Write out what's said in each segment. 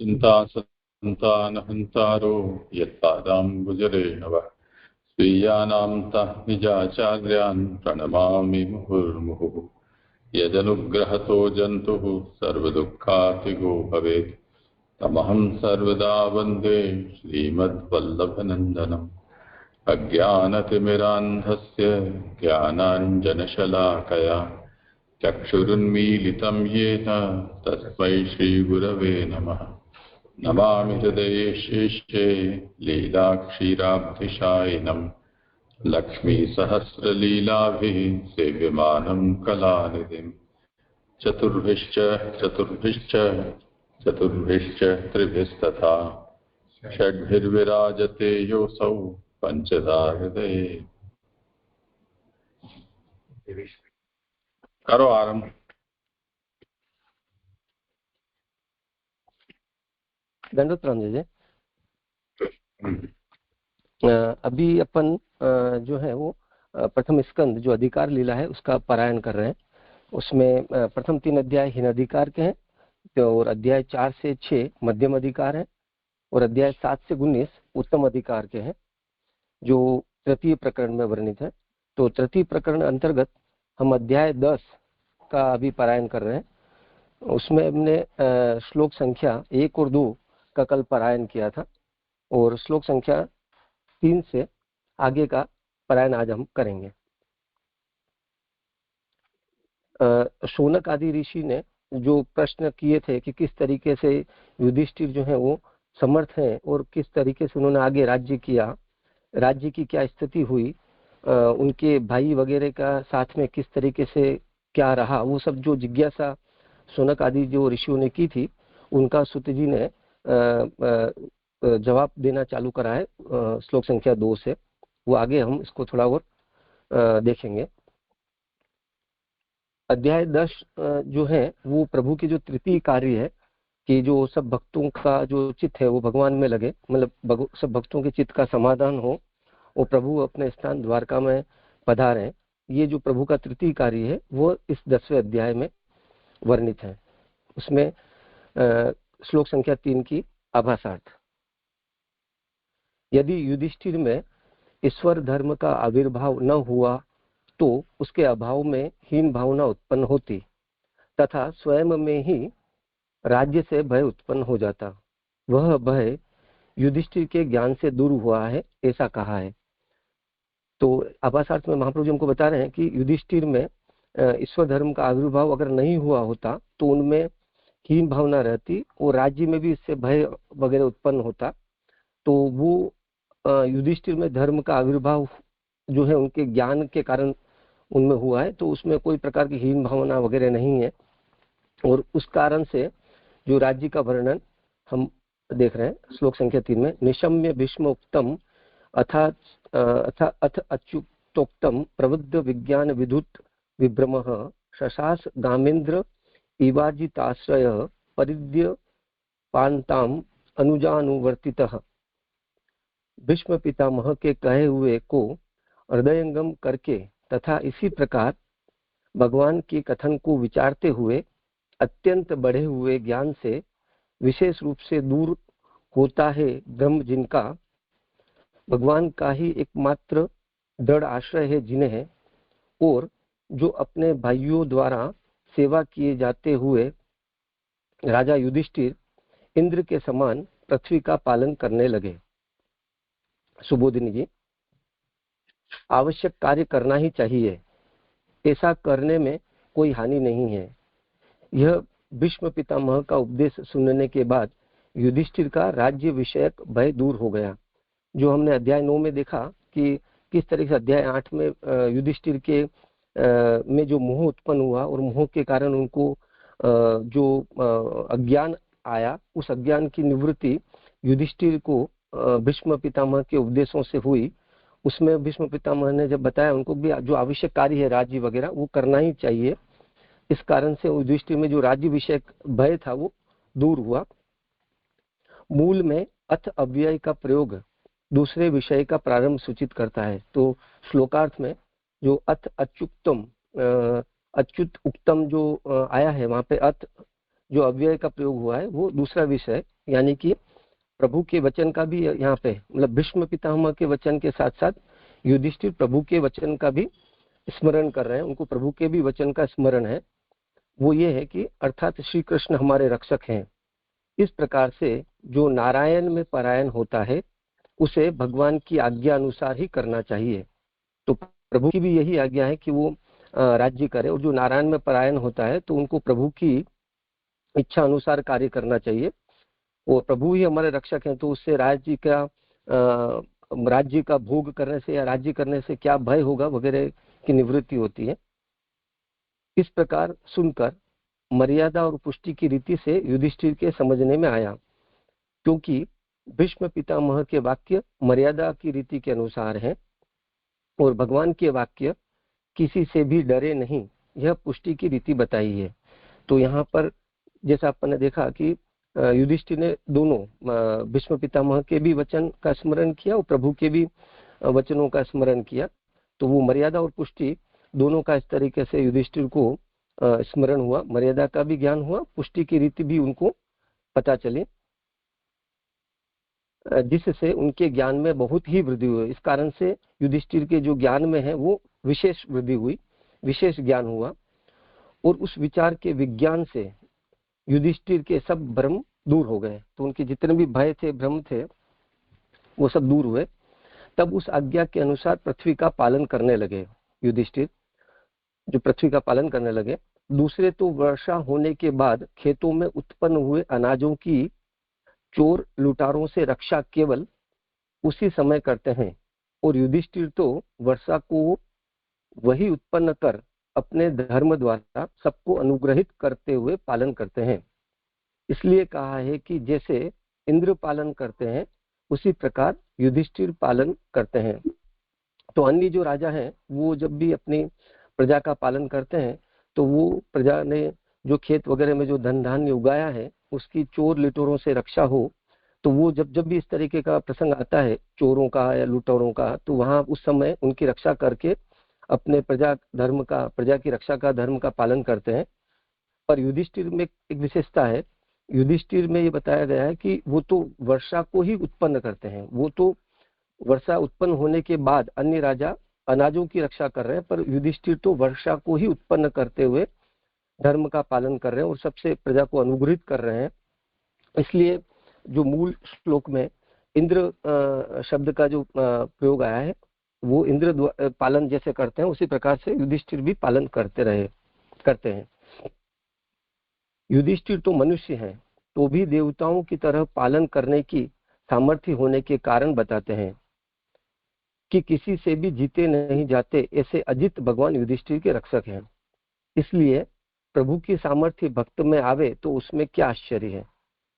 चिन्तासन्तानहन्तारो यत्पादाम्बुजरेणवः स्वीयानां तः निजाचार्यान् प्रणमामि मुहुर्मुहुः। यदनुग्रहतो जन्तुः सर्वदुःखातिगो भवेत् तमहं सर्वदा वन्दे श्रीमद्वल्लभनन्दनम्। अज्ञानतिमिरान्धस्य ज्ञानाञ्जनशलाकया चक्षुरुन्मीलितं येन तस्मै श्रीगुरवे नमः। नमामि हृदये शेषे लीलाक्षीराब्धिशायिनम् लक्ष्मीसहस्रलीलाभिः सेव्यमानं कलानिधिम्। चतुर्भिश्च त्रिभिस्तथा षड्भिर्विराजते योऽसौ पंचधा हृदये। करो आरंभ। दंडवत राम जी। अभी अपन जो है वो प्रथम स्कंद जो अधिकार लीला है उसका पारायण कर रहे हैं। उसमें प्रथम 3 अध्याय हीन अधिकार के हैं और अध्याय 4 से 6 मध्यम अधिकार है और अध्याय 7 से 19 उत्तम अधिकार के हैं जो तृतीय प्रकरण में वर्णित है। तो तृतीय प्रकरण अंतर्गत हम अध्याय 10 का अभी पारायण कर रहे हैं। उसमें हमने श्लोक संख्या 1 और 2 का कल पारायण किया था और श्लोक संख्या 3 से आगे का पारायण आज हम करेंगे। शौनक आदि ऋषि ने जो प्रश्न किए थे कि किस तरीके से युधिष्ठिर जो है वो समर्थ हैं और किस तरीके से उन्होंने आगे राज्य किया, राज्य की क्या स्थिति हुई, उनके भाई वगैरह का साथ में किस तरीके से क्या रहा, वो सब जो जिज्ञासा शौनक आदि जो ऋषियों ने की थी उनका सूत जी ने जवाब देना चालू करा है श्लोक संख्या 2 से। वो आगे हम इसको थोड़ा और देखेंगे। अध्याय 10 जो है वो प्रभु की जो तृतीय कार्य है कि जो सब भक्तों का जो चित्त है वो भगवान में लगे, मतलब सब भक्तों के चित्त का समाधान हो और प्रभु अपने स्थान द्वारका में पधारे। ये जो प्रभु का तृतीय कार्य है वो इस 10वें अध्याय में वर्णित है। उसमें श्लोक संख्या 3 की आभासार्थ। यदि युधिष्ठिर में ईश्वर धर्म का आविर्भाव न हुआ तो उसके अभाव में हीन भावना उत्पन्न होती तथा स्वयं में ही राज्य से भय उत्पन्न हो जाता। वह भय युधिष्ठिर के ज्ञान से दूर हुआ है ऐसा कहा है। तो आभासार्थ में महाप्रभु जी हमको बता रहे हैं कि युधिष्ठिर में ईश्वर धर्म का आविर्भाव अगर नहीं हुआ होता तो उनमें हीन भावना रहती और राज्य में भी इससे भय वगैरह उत्पन्न होता। तो वो युधिष्ठिर में धर्म का आविर्भाव जो है उनके ज्ञान के कारण उनमें हुआ है, तो उसमें कोई प्रकार की हीन भावना वगैरह नहीं है और उस कारण से जो राज्य का वर्णन हम देख रहे हैं श्लोक संख्या 3 में। निशम्य भीष्म उक्तम अथ अच्युतोक्तम प्रबुद्ध विज्ञान विद्युत विभ्रमः शशास गामेन्द्र इवाजिताश्रय परिद्य पांताम अनुजानुवर्तितः। भीष्म पितामह के कहे हुए को हृदयंगम करके तथा इसी प्रकार भगवान के कथन को विचारते हुए अत्यंत बढ़े हुए ज्ञान से विशेष रूप से दूर होता है ब्रह्म, जिनका भगवान का ही एकमात्र दृढ़ आश्रय है, जिन्हें और जो अपने भाइयों द्वारा सेवा किए जाते हुए राजा युधिष्ठिर इंद्र के समान पृथ्वी का पालन करने लगे। सुबोधिनी जी, आवश्यक कार्य करना ही चाहिए, ऐसा करने में कोई हानि नहीं है। यह भीष्म पितामह का उपदेश सुनने के बाद युधिष्ठिर का राज्य विषयक भय दूर हो गया। जो हमने अध्याय 9 में देखा कि किस तरह से अध्याय 8 में युधिष्ठिर के में जो मोह उत्पन्न हुआ और मोह के कारण उनको जो अज्ञान आया, उस अज्ञान की निवृत्ति युधिष्ठिर को भीष्म पितामह के उपदेशों से हुई। उसमें भीष्म पितामह ने जब बताया उनको भी जो आवश्यक कार्य है राज्य वगैरह वो करना ही चाहिए, इस कारण से युधिष्ठिर में जो राज्य विषयक भय था वो दूर हुआ। मूल में अथ अव्यय का प्रयोग दूसरे विषय का प्रारंभ सूचित करता है। तो श्लोकार्थ में जो अथ अच्युतम अच्युत उक्तम जो आया है वहां पे अथ जो अव्यय का प्रयोग हुआ है वो दूसरा विषय, यानी कि प्रभु के वचन का भी यहाँ पे, मतलब भीष्म पितामह के वचन के साथ साथ युधिष्ठिर प्रभु के वचन का भी स्मरण कर रहे हैं, उनको प्रभु के भी वचन का स्मरण है। वो ये है कि अर्थात श्री कृष्ण हमारे रक्षक हैं। इस प्रकार से जो नारायण में परायण होता है उसे भगवान की आज्ञा अनुसार ही करना चाहिए। तो प्रभु की भी यही आज्ञा है कि वो राज्य करे, और जो नारायण में परायण होता है तो उनको प्रभु की इच्छा अनुसार कार्य करना चाहिए। वो प्रभु ही हमारे रक्षक हैं, तो उससे राज्य का भोग करने से या राज्य करने से क्या भय होगा वगैरह की निवृत्ति होती है। इस प्रकार सुनकर मर्यादा और पुष्टि की रीति से युधिष्ठिर के समझने में आया, क्योंकि भीष्म पितामह के वाक्य मर्यादा की रीति के अनुसार है और भगवान के वाक्य किसी से भी डरे नहीं, यह पुष्टि की रीति बताई है। तो यहाँ पर जैसा अपन ने देखा कि युधिष्ठिर ने दोनों भीष्म पितामह के भी वचन का स्मरण किया और प्रभु के भी वचनों का स्मरण किया। तो वो मर्यादा और पुष्टि दोनों का इस तरीके से युधिष्ठिर को स्मरण हुआ, मर्यादा का भी ज्ञान हुआ, पुष्टि की रीति भी उनको पता चली, जिससे उनके ज्ञान में बहुत ही वृद्धि हुई। इस कारण से युधिष्ठिर के जो ज्ञान में है वो विशेष वृद्धि हुई, विशेष ज्ञान हुआ, और उस विचार के विज्ञान से युधिष्ठिर के सब भ्रम दूर हो गए। तो उनके जितने भी भय थे, भ्रम थे, वो सब दूर हुए। तब उस आज्ञा के अनुसार पृथ्वी का पालन करने लगे युधिष्ठिर, जो पृथ्वी का पालन करने लगे। दूसरे तो वर्षा होने के बाद खेतों में उत्पन्न हुए अनाजों की चोर लुटारों से रक्षा केवल उसी समय करते हैं, और युधिष्ठिर तो वर्षा को वही उत्पन्न कर अपने धर्म द्वारा सबको अनुग्रहित करते हुए पालन करते हैं। इसलिए कहा है कि जैसे इंद्र पालन करते हैं उसी प्रकार युधिष्ठिर पालन करते हैं। तो अन्य जो राजा हैं वो जब भी अपनी प्रजा का पालन करते हैं तो वो प्रजा ने जो खेत वगैरह में जो धन धान्य उगाया है उसकी चोर लुटेरों से रक्षा हो, तो वो जब भी इस तरीके का प्रसंग आता है चोरों का या लुटेरों का, तो वहां उस समय उनकी रक्षा करके अपने प्रजा की रक्षा का धर्म का पालन करते हैं। पर युधिष्ठिर में एक विशेषता है, युधिष्ठिर में ये बताया गया है कि वो तो वर्षा को ही उत्पन्न करते हैं। वो तो वर्षा उत्पन्न होने के बाद अन्य राजा अनाजों की रक्षा कर रहे हैं, पर युधिष्ठिर तो वर्षा को ही उत्पन्न करते हुए धर्म का पालन कर रहे हैं और सबसे प्रजा को अनुग्रहित कर रहे हैं। इसलिए जो मूल श्लोक में इंद्र शब्द का जो प्रयोग आया है वो इंद्र पालन जैसे करते हैं उसी प्रकार से युधिष्ठिर भी पालन करते हैं। युधिष्ठिर तो मनुष्य हैं तो भी देवताओं की तरह पालन करने की सामर्थ्य होने के कारण बताते हैं कि किसी से भी जीते नहीं जाते, ऐसे अजित भगवान युधिष्ठिर के रक्षक हैं। इसलिए प्रभु की सामर्थ्य भक्त में आवे तो उसमें क्या आश्चर्य है।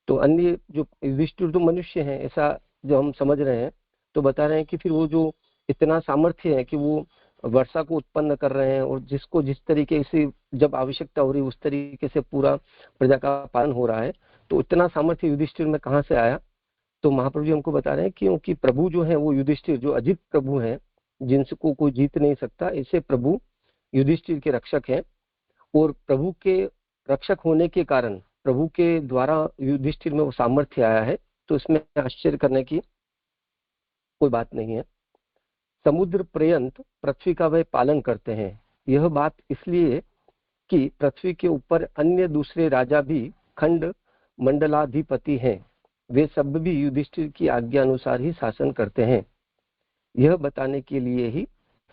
तो अन्य जो युधिष्ठिर तो मनुष्य हैं ऐसा जो हम समझ रहे हैं, तो बता रहे हैं कि फिर वो जो इतना सामर्थ्य है कि वो वर्षा को उत्पन्न कर रहे हैं और जिसको जिस तरीके से जब आवश्यकता हो रही उस तरीके से पूरा प्रजा का पालन हो रहा है, तो इतना सामर्थ्य युधिष्ठिर में कहाँ से आया। तो महाप्रभु जी हमको बता रहे हैं क्योंकि प्रभु जो है वो युधिष्ठिर जो अजित प्रभु हैं जिनको कोई जीत नहीं सकता, ऐसे प्रभु युधिष्ठिर के रक्षक हैं। और प्रभु के रक्षक होने के कारण प्रभु के द्वारा युधिष्ठिर में वो सामर्थ्य आया है, तो इसमें आश्चर्य करने की कोई बात नहीं है। समुद्र पर्यंत पृथ्वी का वह पालन करते हैं। यह बात इसलिए कि पृथ्वी के ऊपर अन्य दूसरे राजा भी खंड मंडलाधिपति हैं, वे सब भी युधिष्ठिर की आज्ञा अनुसार ही शासन करते हैं। यह बताने के लिए ही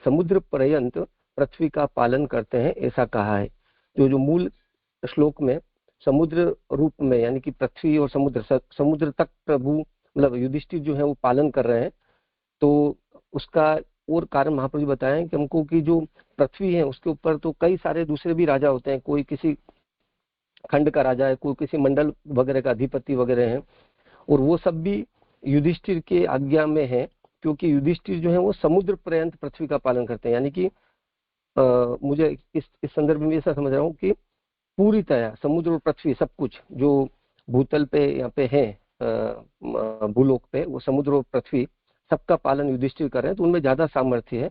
समुद्र पर्यंत पृथ्वी का पालन करते हैं ऐसा कहा है। जो मूल श्लोक में समुद्र रूप में यानी कि पृथ्वी और समुद्र तक प्रभु मतलब युधिष्ठिर जो है वो पालन कर रहे हैं, तो उसका और कारण महाप्रभु बताएं कि हमको कि जो पृथ्वी है उसके ऊपर तो कई सारे दूसरे भी राजा होते हैं, कोई किसी खंड का राजा है, कोई किसी मंडल वगैरह का अधिपति वगैरह है, और वो सब भी युधिष्ठिर के आज्ञा में है, क्योंकि युधिष्ठिर जो है वो समुद्र पर्यंत पृथ्वी का पालन करते हैं। यानी कि मुझे इस संदर्भ में ऐसा समझ रहा हूँ कि पूरी तरह समुद्र और पृथ्वी सब कुछ जो भूतल पे यहाँ पे है भूलोक पे, वो समुद्र और पृथ्वी सबका पालन युधिष्ठिर कर रहे हैं, तो उनमें ज्यादा सामर्थ्य है।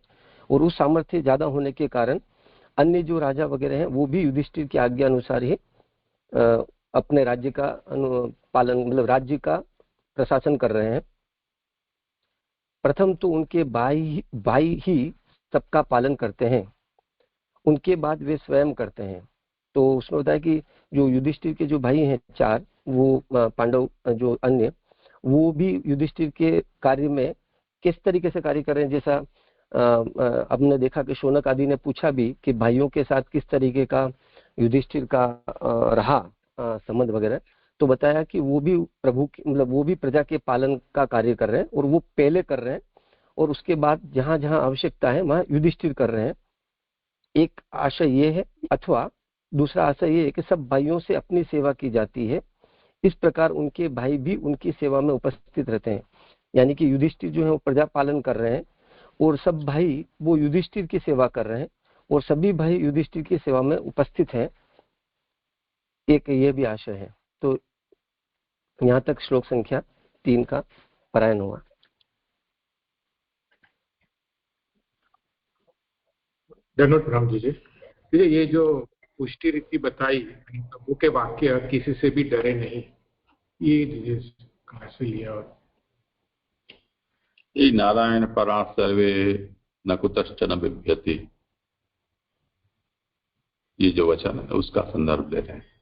और उस सामर्थ्य ज्यादा होने के कारण अन्य जो राजा वगैरह हैं वो भी युधिष्ठिर की आज्ञा अनुसार ही अपने राज्य का पालन मतलब राज्य का प्रशासन कर रहे हैं। प्रथम तो उनके भाई ही सबका पालन करते हैं, उनके बाद वे स्वयं करते हैं। तो उसने बताया कि जो युधिष्ठिर के जो भाई हैं 4, वो पांडव जो अन्य, वो भी युधिष्ठिर के कार्य में किस तरीके से कार्य कर रहे हैं। जैसा हमने देखा कि शौनक आदि ने पूछा भी कि भाइयों के साथ किस तरीके का युधिष्ठिर का रहा संबंध वगैरह, तो बताया कि वो भी प्रभु मतलब वो भी प्रजा के पालन का कार्य कर रहे हैं, और वो पहले कर रहे हैं, और उसके बाद जहां जहां आवश्यकता है वहां युधिष्ठिर कर रहे हैं। एक आशय ये है, अथवा दूसरा आशय ये है कि सब भाइयों से अपनी सेवा की जाती है, इस प्रकार उनके भाई भी उनकी सेवा में उपस्थित रहते हैं। यानी कि युधिष्ठिर जो है वो प्रजा पालन कर रहे हैं, और सब भाई वो युधिष्ठिर की सेवा कर रहे हैं, और सभी भाई युधिष्ठिर की सेवा में उपस्थित हैं। एक ये भी आशय है। तो यहाँ तक श्लोक संख्या 3 का पारायण हुआ। धन्यवाद प्रणाम जी। ये जो पुष्टि रीति बताई, प्रभु के वाक्य किसी से भी डरे नहीं, ये कहाँ से लिया? और ये नारायण परा सर्वे न कुतश्चन बिभ्यति, ये जो वचन है उसका संदर्भ ले रहे हैं।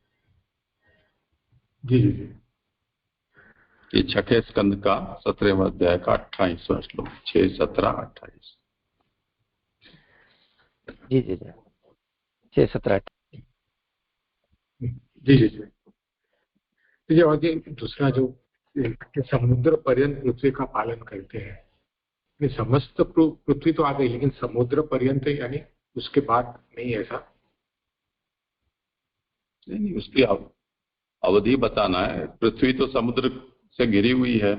जी जी जी। ये 6 स्कंद का 17वें अध्याय का 28वां श्लोक, 6, 17, 28। जी जी जी 6, 17, 28। जी जी जी। और ये दूसरा जो समुद्र पर्यंत पृथ्वी का पालन करते हैं, समस्त पृथ्वी तो आ गई, लेकिन समुद्र पर्यंत यानी उसके बाद नहीं, ऐसा नहीं, उसकी अवधि बताना है। पृथ्वी तो समुद्र से घिरी हुई है,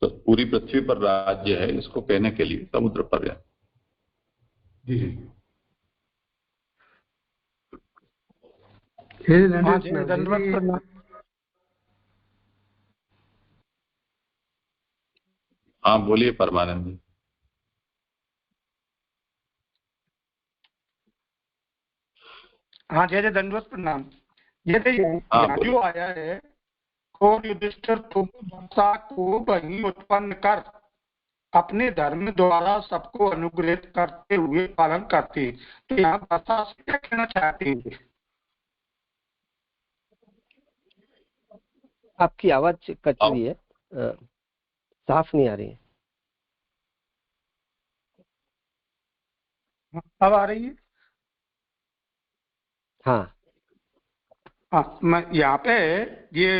तो पूरी पृथ्वी पर राज्य है, इसको कहने के लिए समुद्र पर्यंत। जी जी। हाँ बोलिए परमानंद जी। हाँ जय जय दंडवत प्रणाम। जैसे जो आया है, और युधिष्ठिर तुम वर्षा को वहीं उत्पन्न कर अपने धर्म द्वारा सबको अनुग्रहित करते हुए पालन करते, तो यहाँ वर्षा से क्या कहना चाहते हैं? आपकी आवाज कट रही है, साफ नहीं आ रही है। अब आ रही है? हाँ हाँ, मैं यहाँ पे ये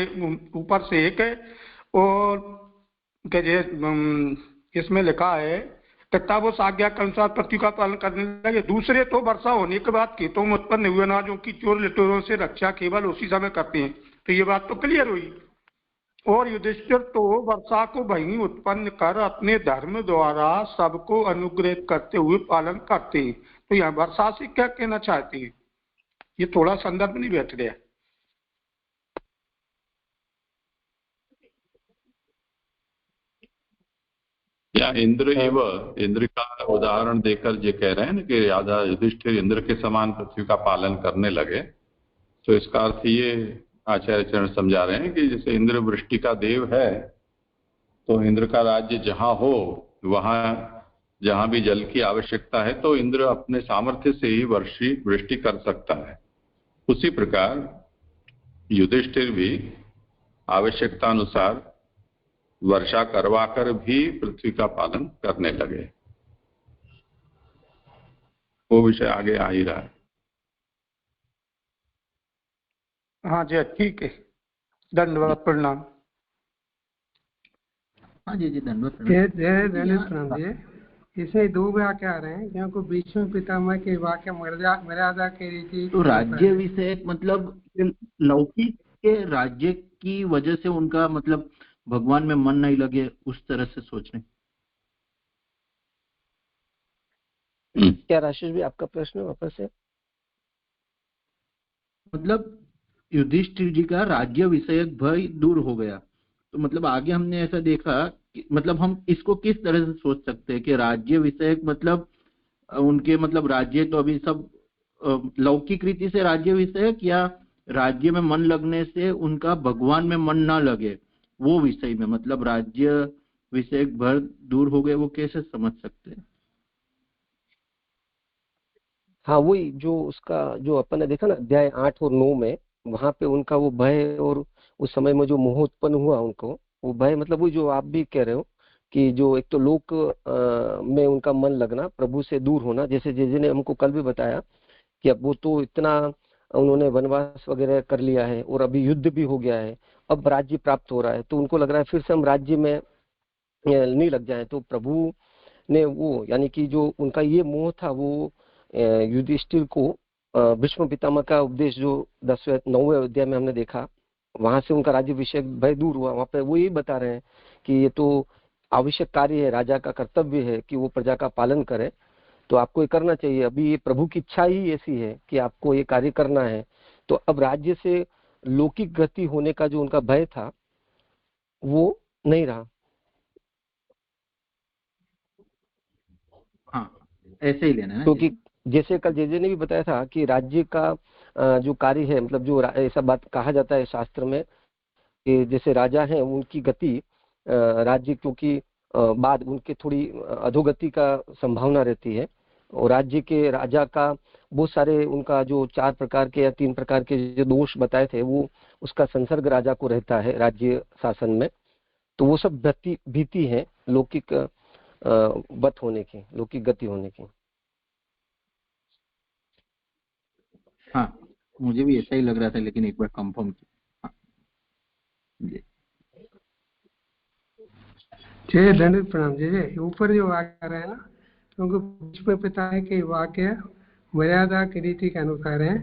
ऊपर से एक और इसमें लिखा है, तत्तावश आज्ञा के अनुसार पृथ्वी का पालन करने लगे। दूसरे तो वर्षा होने के बाद खेतों में उत्पन्न हुए अनाजों की चोर लुटेरों से रक्षा केवल उसी समय करते हैं। तो ये बात तो क्लियर हुई। और युधिष्ठिर तो वर्षा को वहीं उत्पन्न कर अपने धर्म द्वारा सबको अनुग्रहित करते हुए पालन करते हैं। तो यहाँ वर्षा से क्या कहना चाहते हैं? ये थोड़ा संदर्भ नहीं बैठ गया। या इंद्र का उदाहरण देकर ये कह रहे हैं ना कि राजा युधिष्ठिर इंद्र के समान पृथ्वी का पालन करने लगे। तो इसका अर्थ ये आचार्य चरण समझा रहे हैं कि जैसे इंद्र वृष्टि का देव है, तो इंद्र का राज्य जहां हो, वहां जहां भी जल की आवश्यकता है, तो इंद्र अपने सामर्थ्य से ही वृष्टि कर सकता है। उसी प्रकार युधिष्ठिर भी आवश्यकता अनुसार वर्षा करवाकर भी पृथ्वी का पालन करने लगे। वो विषय आगे आ ही रहा है। हाँ जी ठीक है, धन्यवाद प्रणाम। हाँ जी जी धन्यवाद प्रणाम जी। इसमें 2 वाक्य आ रहे हैं, क्योंकि भीष्म पितामह के वाक्य मर्यादा के रीति। तो राज्य विषय मतलब लौकिक के राज्य की वजह से उनका मतलब भगवान में मन नहीं लगे, उस तरह से सोचने। क्या राशेष भी आपका प्रश्न वापस है? मतलब युधिष्ठिर जी का राज्य विषयक भय दूर हो गया, तो मतलब आगे हमने ऐसा देखा कि मतलब हम इसको किस तरह से सोच सकते हैं कि राज्य विषयक मतलब उनके मतलब राज्य तो अभी सब लौकिक रीति से राज्य विषयक, या राज्य में मन लगने से उनका भगवान में मन ना लगे, वो विषय में, मतलब राज्य विषय भर दूर हो गए, वो कैसे समझ सकते हैं? हाँ, वही जो उसका जो अपन ने देखा ना अध्याय 8 और 9 में, वहां पे उनका वो भय और उस समय में जो मोह उत्पन्न हुआ उनको, वो भय मतलब वो जो आप भी कह रहे हो कि जो एक तो लोक में उनका मन लगना, प्रभु से दूर होना, जैसे ने हमको कल भी बताया कि अब वो तो इतना उन्होंने वनवास वगैरह कर लिया है और अभी युद्ध भी हो गया है, अब राज्य प्राप्त हो रहा है, तो उनको लग रहा है फिर से हम राज्य में नहीं लग जाए। तो प्रभु ने वो यानी कि जो उनका ये मोह था वो युधिष्ठिर को भीष्म पितामह का उपदेश जो 10वें 9वें अध्याय में हमने देखा, वहां से उनका राज्य विषय भय दूर हुआ। वहां पे वो यही बता रहे हैं कि ये तो आवश्यक कार्य है, राजा का कर्तव्य है कि वो प्रजा का पालन करे, तो आपको ये करना चाहिए। अभी ये प्रभु की इच्छा ही ऐसी है कि आपको ये कार्य करना है। तो अब राज्य से लौकिक गति होने का जो उनका भय था वो नहीं रहा। हाँ, ऐसे ही लेना है, क्योंकि जैसे कल जेजे ने भी बताया था कि राज्य का जो कार्य है, मतलब जो ऐसा बात कहा जाता है शास्त्र में कि जैसे राजा हैं उनकी गति राज्य, क्योंकि बाद उनके थोड़ी अधोगति का संभावना रहती है, और राज्य के राजा का बहुत सारे उनका जो 4 प्रकार के या 3 प्रकार के जो दोष बताए थे वो उसका संसर्ग राजा को रहता है राज्य शासन में। तो वो सब भीति है लौकिक वत होने की, लौकिक गति होने की। हाँ, मुझे भी ऐसा ही लग रहा था, लेकिन एक बार कंफर्म किया। जय दंडित प्रणाम। जय ऊपर जो वाक्य आ रहा है ना, क्योंकि भीष्म पितामह के वाक्य मर्यादा की रीति के अनुसार है,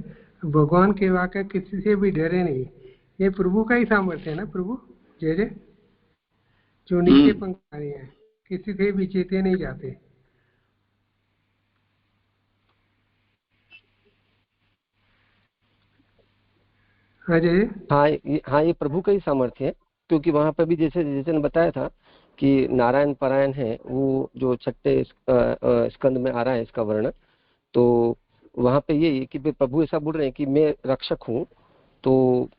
भगवान के वाक्य किसी से भी डरे नहीं। ये प्रभु का ही सामर्थ्य है ना प्रभु। जय जय जो नीचे पंक्ति है, किसी से भी चेते नहीं जाते। हाँ, ये प्रभु का ही सामर्थ्य है, क्योंकि वहां पर भी जैसे ने बताया था कि नारायण परायण है, वो जो 6ठे स्कंद में आ रहा है इसका वर्णन, तो वहां पे ये कि प्रभु ऐसा बोल रहे हैं कि मैं रक्षक हूँ, तो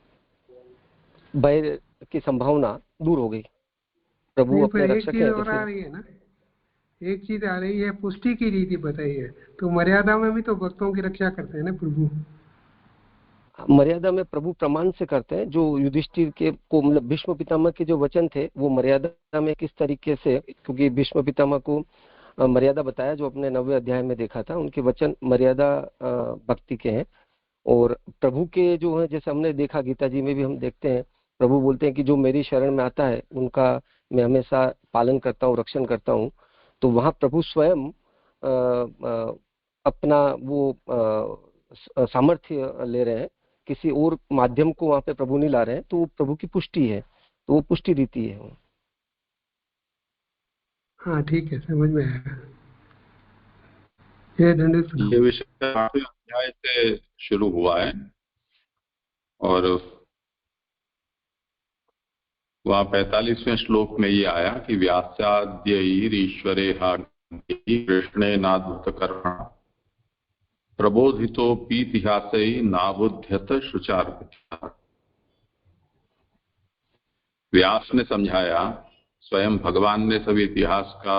भय की संभावना दूर हो गई। प्रभु अपने रक्षक है। और आ रही है ना, एक चीज आ रही है, पुष्टि की रीति बताई है, तो मर्यादा में भी तो भक्तों की रक्षा करते हैं ना प्रभु। मर्यादा में प्रभु प्रमाण से करते हैं, जो युधिष्ठिर के को मतलब भीष्म पितामह के जो वचन थे वो मर्यादा में किस तरीके से, क्योंकि भीष्म पितामह को मर्यादा बताया जो अपने 9वें अध्याय में देखा था, उनके वचन मर्यादा भक्ति के हैं। और प्रभु के जो है, जैसे हमने देखा गीता जी में भी हम देखते हैं, प्रभु बोलते हैं कि जो मेरी शरण में आता है उनका मैं हमेशा पालन करता हूँ, रक्षण करता हूँ। तो वहां प्रभु स्वयं अपना वो सामर्थ्य ले रहे हैं, किसी और माध्यम को वहां पे प्रभु नहीं ला रहे हैं, तो वो प्रभु की पुष्टि है, तो वो पुष्टि रीति है। हाँ ठीक है, समझ में आया। ये विषय 8वें अध्याय से शुरू हुआ है और वहाँ 45वें श्लोक में ये आया कि व्यासाद्यैरीश्वरे कृष्णे नाद्भुत कर्मणा प्रबोधितोपीतिहासै नाबुध्यत शुचार्पितः। व्यास ने समझाया, स्वयं भगवान ने सभी इतिहास का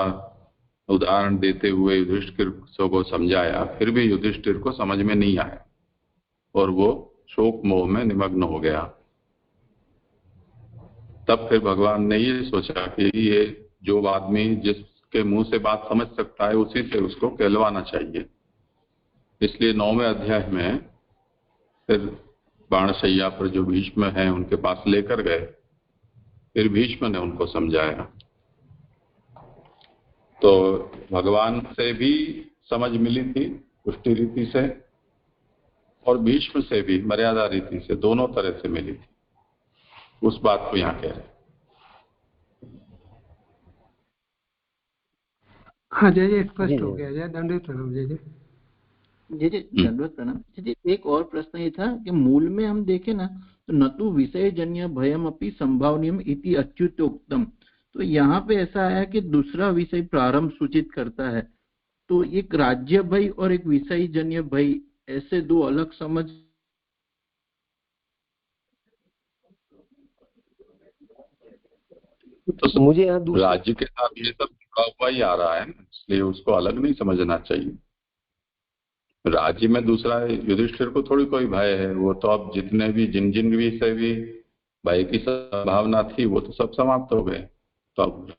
उदाहरण देते हुए युधिष्ठिर को समझाया, फिर भी युधिष्ठिर को समझ में नहीं आया और वो शोक मोह में निमग्न हो गया। तब फिर भगवान ने ये सोचा कि ये जो आदमी जिसके मुंह से बात समझ सकता है उसी से उसको कहलवाना चाहिए। इसलिए 9वें अध्याय में फिर बाणशैया पर जो भीष्म हैं उनके पास लेकर गए, फिर भीष्म ने उनको समझाया। तो भगवान से भी समझ मिली थी पुष्टि रीति से, और भीष्म से भी मर्यादा रीति से, दोनों तरह से मिली थी। उस बात को यहाँ कह रहे हैं। हाँ जय स्पष्ट हो गया। जय दंडित प्रणाम। जय दंडवत प्रणाम। एक और प्रश्न ये था कि मूल में हम देखें ना तो न तो विषयजन्य भयम अपि संभावनीयम इति अच्युतोक्तम, तो यहाँ पे ऐसा आया कि दूसरा विषय प्रारंभ सूचित करता है। तो एक राज्य भय और एक विषयजन्य भय, ऐसे दो अलग समझ तो मुझे यहाँ दूसरा राज्य के साथ ये सब जुड़ा हुआ ही आ रहा है ना, इसलिए उसको अलग नहीं समझना चाहिए। राज्य में दूसरा युधिष्ठिर को थोड़ी कोई भय है, वो तो अब जितने भी जिन जिन भी से भी भय की संभावना थी वो तो सब समाप्त हो गए, तो अब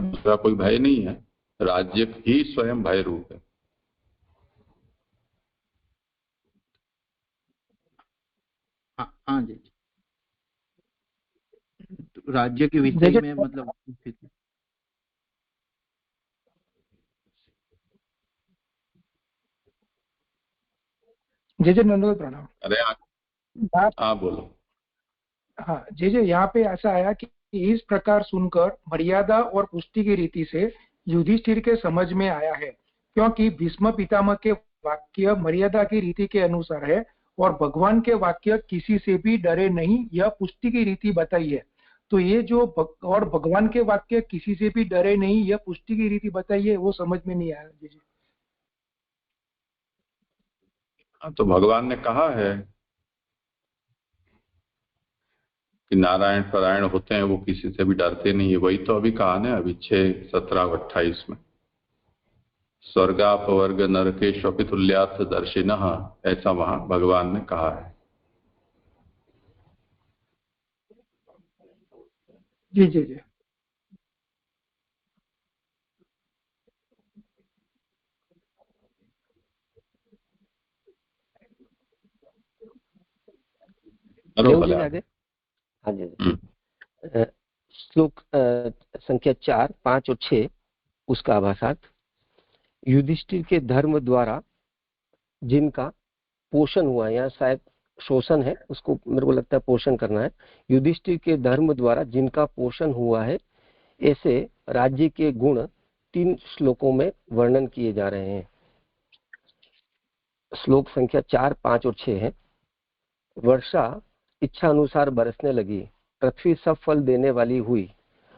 दूसरा कोई भय नहीं है, राज्य ही स्वयं भय रूप है। हाँ जी, तो राज्य के विषय में मतलब जे जे नंदोल प्रणाम। अरे हाँ बोलो। हाँ जे जे, यहाँ पे ऐसा आया कि इस प्रकार सुनकर मर्यादा और पुष्टि की रीति से युधिष्ठिर के समझ में आया है, क्योंकि भीष्म पितामह के वाक्य मर्यादा की रीति के अनुसार है और भगवान के वाक्य किसी से भी डरे नहीं, यह पुष्टि की रीति बताई है। तो ये जो और भगवान के वाक्य किसी से भी डरे नहीं, यह पुष्टि की रीति बताई है, वो समझ में नहीं आया जी जी। तो भगवान ने कहा है कि नारायण परायण होते हैं, वो किसी से भी डरते नहीं है, वही तो अभी कहा ना, अभी 6:17-28 में, स्वर्गापवर्ग नरकेष्वपि तुल्यार्थ दर्शिनः, ऐसा वहां भगवान ने कहा है। जी जी जी। आगे हाँ जी। श्लोक संख्या 4, 5 और 6 उसका आभासार्थ। युधिष्ठिर के धर्म द्वारा जिनका पोषण हुआ, यहाँ शायद शोषण है, उसको मेरे को लगता है पोषण करना है। युधिष्ठिर के धर्म द्वारा जिनका पोषण हुआ है, ऐसे राज्य के गुण 3 श्लोकों में वर्णन किए जा रहे हैं। श्लोक संख्या 4, 5 और 6 है। वर्षा इच्छा अनुसार बरसने लगी, पृथ्वी सब फल देने वाली हुई,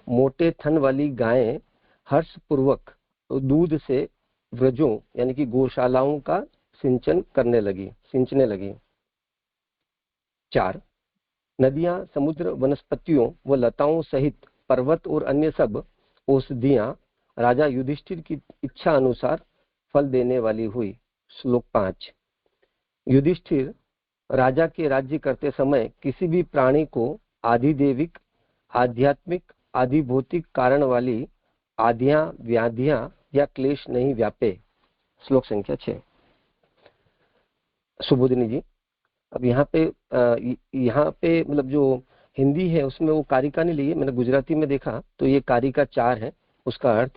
मोटे थन वाली गायें हर्ष पूर्वक दूध से व्रजों यानी कि गौशालाओं का सिंचने लगी। 4, नदियां, समुद्र, वनस्पतियों व लताओं सहित पर्वत और अन्य सब औषधियां राजा युधिष्ठिर की इच्छा अनुसार फल देने वाली हुई। श्लोक 5, युधिष्ठिर राजा के राज्य करते समय किसी भी प्राणी को आधिदेविक, आध्यात्मिक, आधिभौतिक कारण वाली आधियां, व्याधियां या क्लेश नहीं व्यापे। श्लोक संख्या 6। सुबोधिनी जी, अब यहाँ पे मतलब जो हिंदी है उसमें वो कारिका नहीं ली है, मैंने गुजराती में देखा तो ये कारिका 4 है। उसका अर्थ,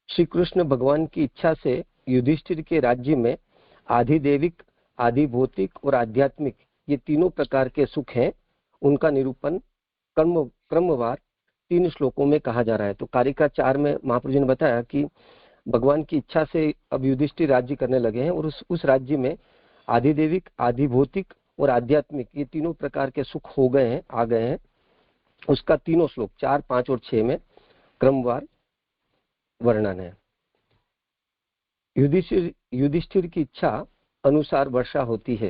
श्री कृष्ण भगवान की इच्छा से युधिष्ठिर के राज्य में आधिदेविक, आधिभौतिक और आध्यात्मिक ये तीनों प्रकार के सुख हैं, उनका निरूपण क्रमवार 3 श्लोकों में कहा जा रहा है। तो कारिका 4 में महाप्रभु जी ने बताया कि भगवान की इच्छा से अब युधिष्ठिर राज्य करने लगे हैं और उस राज्य में आधिदेविक, आधिभौतिक और आध्यात्मिक ये तीनों प्रकार के सुख आ गए हैं। उसका तीनों श्लोक 4, 5 और 6 में क्रमवार वर्णन है। युधिष्ठिर की इच्छा अनुसार वर्षा होती है।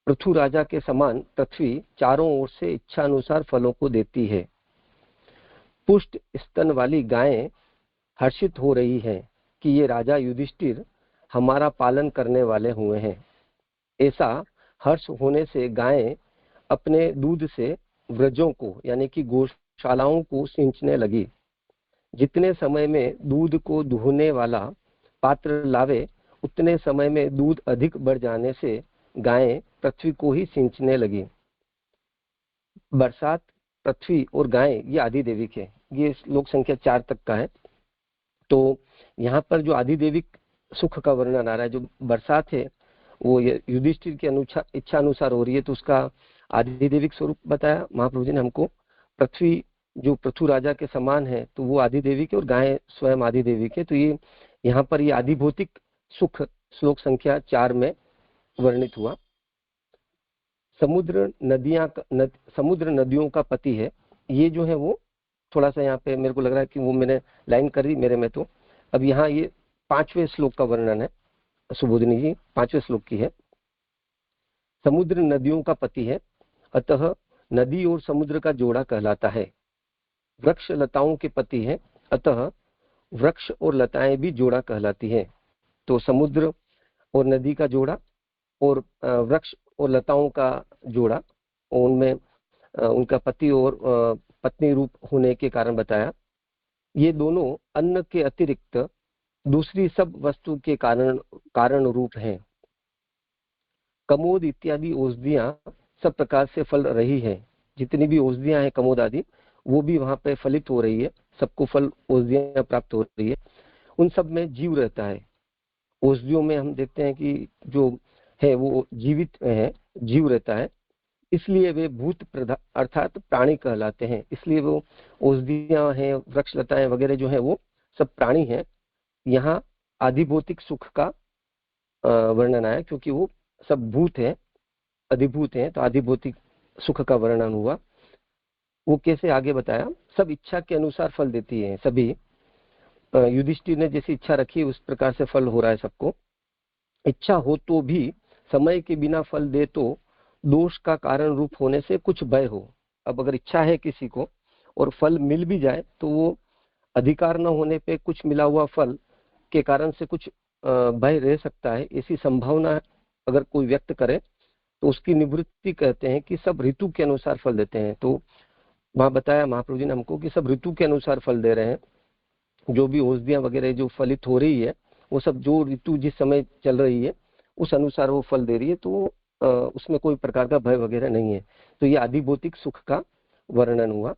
पृथु राजा के समान पृथ्वी चारों ओर से इच्छा अनुसार फलों को देती है। पुष्ट स्तन वाली गायें हर्षित हो रही हैं कि ये राजा युधिष्ठिर हमारा पालन करने वाले हुए हैं। ऐसा हर्ष होने से गायें अपने दूध से व्रजों को यानी कि गौशालाओं को सिंचने लगी। जितने समय में दूध को दुहने वाला पात्र लावे, उतने समय में दूध अधिक बढ़ जाने से गायें पृथ्वी को ही सिंचने लगी। बरसात, पृथ्वी और गायें ये आधिदेविक है। ये श्लोक संख्या 4 तक का है। तो यहाँ पर जो आधिदेविक सुख का वर्णन आ रहा है, जो बरसात है वो युधिष्ठिर की इच्छा अनुसार हो रही है, तो उसका आधिदेविक स्वरूप बताया महाप्रभु जी ने हमको। पृथ्वी जो पृथु राजा के समान है तो वो आधिदेविक है और गायें स्वयं आधिदेविक है। तो ये यहाँ पर ये आधिभौतिक सुख श्लोक संख्या 4 में वर्णित हुआ। समुद्र नदियों का पति है, ये जो है वो थोड़ा सा यहाँ पे मेरे को लग रहा है कि वो मैंने लाइन कर दी मेरे में। तो अब यहाँ ये 5वें श्लोक का वर्णन है। सुबोधिनी जी 5वें श्लोक की है। समुद्र नदियों का पति है, अतः नदी और समुद्र का जोड़ा कहलाता है। वृक्ष लताओं के पति हैं, अतः वृक्ष और लताएं भी जोड़ा कहलाती हैं। तो समुद्र और नदी का जोड़ा और वृक्ष और लताओं का जोड़ा, उनमें उनका पति और पत्नी रूप होने के कारण बताया। ये दोनों अन्न के अतिरिक्त दूसरी सब वस्तु के कारण रूप हैं। कमोद इत्यादि औषधियां सब प्रकार से फल रही है। जितनी भी औषधियां हैं कमोद आदि, वो भी वहां पे फलित हो रही है, सबको फल औषधियां प्राप्त हो रही है। उन सब में जीव रहता है। औषधियों में हम देखते हैं कि जो है वो जीवित है, जीव रहता है, इसलिए वे भूत अर्थात प्राणी कहलाते हैं। इसलिए वो औषधियां हैं, वृक्ष लताएं वगैरह जो है वो सब प्राणी हैं। यहाँ आधिभौतिक सुख का वर्णन आया, क्योंकि वो सब भूत है, अधिभूत है, तो आधिभौतिक सुख का वर्णन हुआ। वो कैसे आगे बताया, सब इच्छा के अनुसार फल देती है। सभी युधिष्ठिर ने जैसी इच्छा रखी उस प्रकार से फल हो रहा है सबको। इच्छा हो तो भी समय के बिना फल दे तो दोष का कारण रूप होने से कुछ भय हो। अब अगर इच्छा है किसी को और फल मिल भी जाए तो वो अधिकार न होने पे कुछ मिला हुआ फल के कारण से कुछ भय रह सकता है। ऐसी संभावना अगर कोई व्यक्त करे तो उसकी निवृत्ति कहते हैं कि सब ऋतु के अनुसार फल देते हैं। तो वहां बताया महाप्रभु जी ने हमको कि सब ऋतु के अनुसार फल दे रहे हैं। जो भी औषधियां वगैरह जो फलित हो रही है वो सब जो ऋतु जिस समय चल रही है उस अनुसार वो फल दे रही है, तो उसमें कोई प्रकार का भय वगैरह नहीं है। तो ये आधिभौतिक सुख का वर्णन हुआ।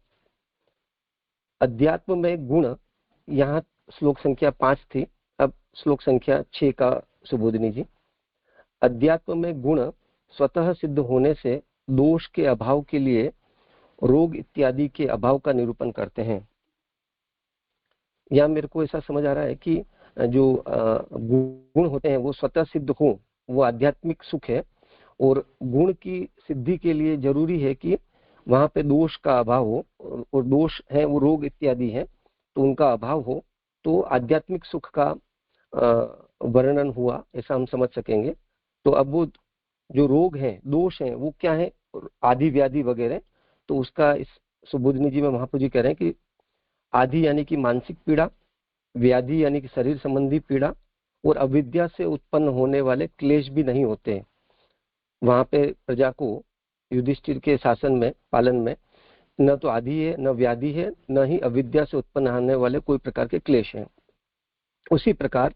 अध्यात्म में गुण, यहाँ श्लोक संख्या 5 थी, अब श्लोक संख्या 6 का सुबोधिनी जी। अध्यात्म में गुण स्वतः सिद्ध होने से दोष के अभाव के लिए रोग इत्यादि के अभाव का निरूपण करते हैं। यहाँ मेरे को ऐसा समझ आ रहा है कि जो गुण होते हैं वो स्वतः सिद्ध हो, वो आध्यात्मिक सुख है। और गुण की सिद्धि के लिए जरूरी है कि वहां पे दोष का अभाव हो, और दोष है वो रोग इत्यादि है, तो उनका अभाव हो, तो आध्यात्मिक सुख का वर्णन हुआ, ऐसा हम समझ सकेंगे। तो अब वो जो रोग हैं, दोष हैं, वो क्या है, आदि व्याधि वगैरह, तो उसका इस सुबोधिनी जी में महाप्रभु जी कह रहे हैं कि आदि यानी कि मानसिक पीड़ा, व्याधि यानी कि शरीर संबंधी पीड़ा, और अविद्या से उत्पन्न होने वाले क्लेश भी नहीं होते। वहां पे प्रजा को युधिष्ठिर के शासन में, पालन में, न तो आदि है, न व्याधि है, न ही अविद्या से उत्पन्न होने वाले कोई प्रकार के क्लेश हैं। उसी प्रकार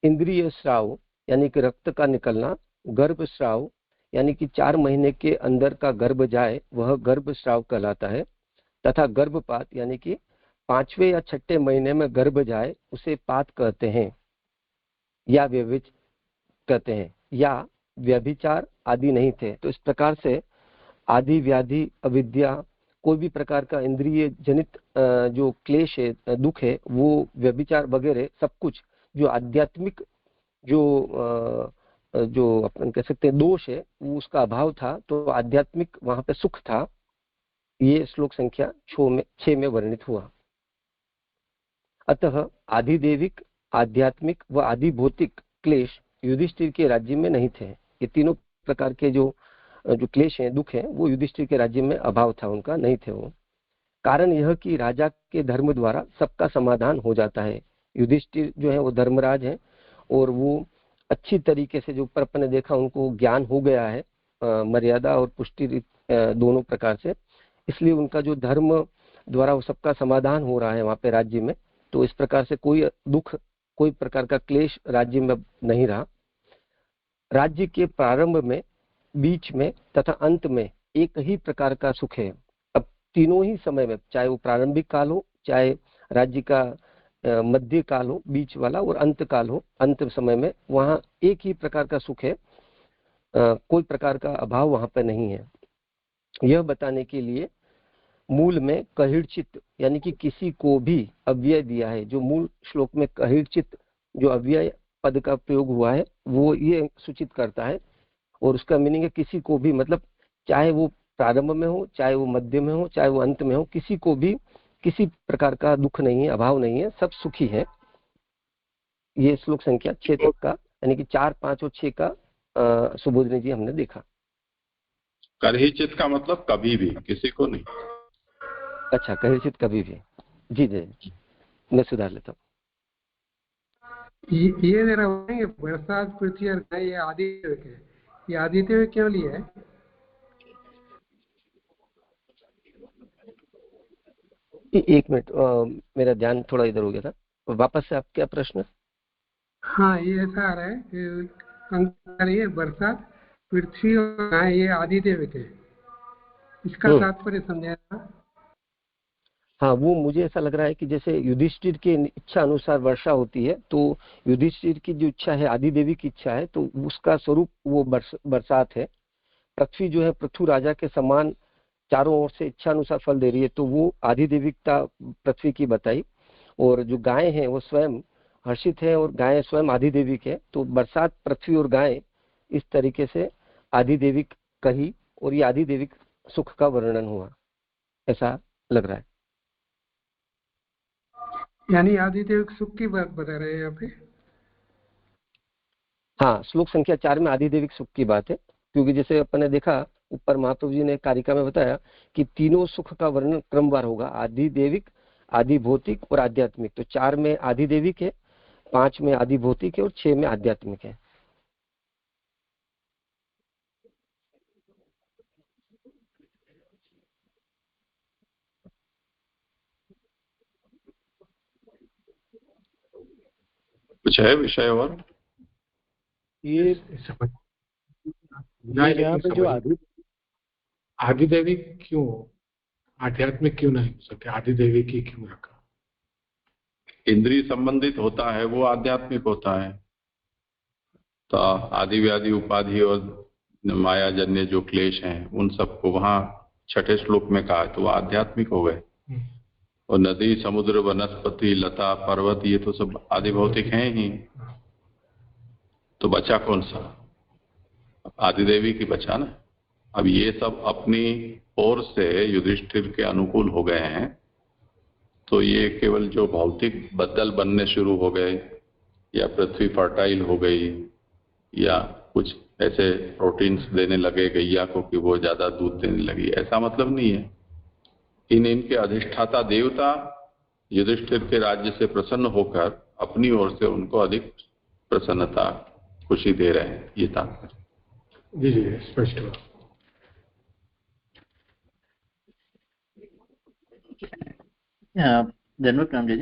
इंद्रिय स्राव यानी कि रक्त का निकलना, गर्भ स्राव यानी कि 4 महीने के अंदर का गर्भ जाए, वह गर्भ स्राव कहलाता है। तथा गर्भपात यानी कि 5वें या 6ठे महीने में गर्भ जाए, उसे पात कहते हैं या व्यभिचार कहते हैं, या व्यभिचार आदि नहीं थे। तो इस प्रकार से आदि व्याधि, अविद्या, कोई भी प्रकार का इंद्रिय जनित जो क्लेश है, दुख है, वो व्यभिचार वगैरह सब कुछ जो आध्यात्मिक जो अपन कह सकते हैं दोष है, वो उसका अभाव था, तो आध्यात्मिक वहां पे सुख था। ये श्लोक संख्या 6 में वर्णित हुआ। अतः आधिदेविक, आध्यात्मिक व आधिभौतिक क्लेश युधिष्ठिर के राज्य में नहीं थे। ये तीनों प्रकार के जो क्लेश हैं, दुख हैं, वो युधिष्ठिर के राज्य में अभाव था, उनका नहीं थे वो। कारण यह कि राजा के धर्म द्वारा सबका समाधान हो जाता है। युधिष्ठिर जो है वो धर्मराज है, और वो अच्छी तरीके से, जो ऊपर अपन ने देखा, उनको ज्ञान हो गया है मर्यादा और पुष्टि दोनों प्रकार से, इसलिए उनका जो धर्म द्वारा वो सबका समाधान हो रहा है वहां पे राज्य में। तो इस प्रकार से कोई दुख, कोई प्रकार का क्लेश राज्य में नहीं रहा। राज्य के प्रारंभ में, बीच में तथा अंत में एक ही प्रकार का सुख है। अब तीनों ही समय में, चाहे वो प्रारंभिक काल हो, चाहे राज्य का मध्य काल हो, बीच वाला, और अंत काल हो, अंत समय में, वहां एक ही प्रकार का सुख है, कोई प्रकार का अभाव वहां पर नहीं है। यह बताने के लिए मूल में कहिर्चित यानी कि किसी को भी अव्यय दिया है। जो मूल श्लोक में कहिर्चित जो अव्यय पद का प्रयोग हुआ है, वो ये सूचित करता है, और उसका मीनिंग है किसी को भी, मतलब चाहे वो प्रारंभ में हो, चाहे वो मध्य में हो, चाहे वो अंत में हो, किसी को भी किसी प्रकार का दुख नहीं है, अभाव नहीं है, सब सुखी है। ये श्लोक संख्या 6 तक का, यानी कि 4, 5 और 6 का सुबोधिनी जी हमने देखा। करहिचित का मतलब कभी भी, किसी को नहीं। अच्छा, कहिर्चित कभी भी। जी जी, मैं सुधार लेता हूँ। ये जरा बताएंगे, बरसात, पृथ्वी और गाय, ये आदित्य के, ये आदित्य क्यों लिया है? एक मिनट, मेरा ध्यान थोड़ा इधर हो गया था, वापस से आप क्या प्रश्न? हाँ, ये ऐसा आ रहा है कि ये बरसात, पृथ्वी और गाय, ये आदिदेव के, इसका तात्पर्य समझाया। हाँ, वो मुझे ऐसा लग रहा है कि जैसे युधिष्ठिर की इच्छा अनुसार वर्षा होती है, तो युधिष्ठिर की जो इच्छा है आदि देवी की इच्छा है, तो उसका स्वरूप वो बरसात है। पृथ्वी जो है पृथु राजा के समान चारों ओर से इच्छा अनुसार फल दे रही है, तो वो आदि देविकता पृथ्वी की बताई। और जो गाय है वो स्वयं हर्षित है और गाय स्वयं आदि देविक है, तो बरसात, पृथ्वी और गाय इस तरीके से आदि देविक कही, और ये आदि देविक सुख का वर्णन हुआ, ऐसा लग रहा है। यानी आदिदेव सुख की बात बता रहे हैं यहाँ पे। हाँ, श्लोक संख्या 4 में आदिदेविक सुख की बात है, क्योंकि जैसे अपन ने देखा ऊपर महाप्रभु जी ने कारिका में बताया कि तीनों सुख का वर्णन क्रमवार होगा, आदि देविक, आदि भौतिक और आध्यात्मिक। तो 4 में आदि देविक है, 5 में आदि भौतिक है और 6 में आध्यात्मिक है। कुछ है विषय और ये यहाँ पे जो आदिदेवी क्यों, आध्यात्मिक क्यों नहीं हो सकते, आदिदेवी की क्यों रखा? इंद्रिय संबंधित होता है वो आध्यात्मिक होता है। तो आदि व्याधि उपाधि और मायाजन्य जो क्लेश हैं उन सबको वहां 6ठे श्लोक में कहा, तो वो आध्यात्मिक हो गए। और नदी, समुद्र, वनस्पति, लता, पर्वत, ये तो सब आदि भौतिक हैं ही। तो बचा कौन सा? आदिदेवी की बचा ना। अब ये सब अपनी ओर से युधिष्ठिर के अनुकूल हो गए हैं, तो ये केवल जो भौतिक बदल बनने शुरू हो गए, या पृथ्वी फर्टाइल हो गई, या कुछ ऐसे प्रोटीन्स देने लगे गैया को कि वो ज्यादा दूध देने लगी, ऐसा मतलब नहीं है। इनके अधिष्ठाता देवता युधिष्ठिर के राज्य से प्रसन्न होकर अपनी ओर से उनको अधिक प्रसन्नता, खुशी दे रहे हैं, ये तात्पर्य। जी जी, स्पष्ट हुआ। धन्यवाद राम जी।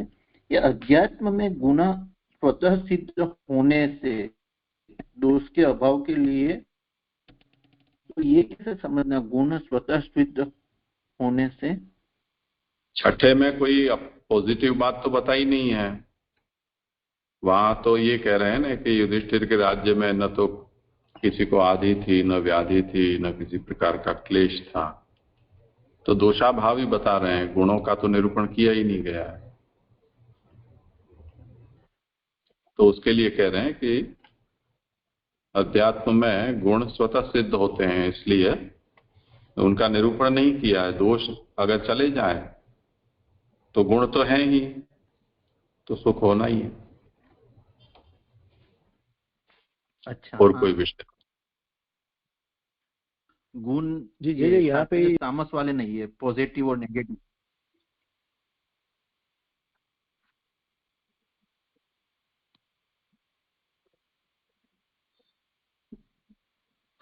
ये अध्यात्म में गुण स्वतः सिद्ध होने से दोष के अभाव के लिए, तो ये कैसे समझना, गुण स्वतः सिद्ध होने से? 6ठे में कोई पॉजिटिव बात तो बताई नहीं है। वहां तो ये कह रहे हैं ना कि युधिष्ठिर के राज्य में न तो किसी को आदि थी, न व्याधि थी, न किसी प्रकार का क्लेश था। तो दोषाभाव ही बता रहे हैं, गुणों का तो निरूपण किया ही नहीं गया है। तो उसके लिए कह रहे हैं कि अध्यात्म में गुण स्वतः सिद्ध होते हैं, इसलिए उनका निरूपण नहीं किया है। दोष अगर चले जाए तो गुण तो है ही, तो सुख होना ही है। अच्छा, और कोई विषय? गुण जी ये यहाँ पे तामस वाले नहीं है, पॉजिटिव और नेगेटिव।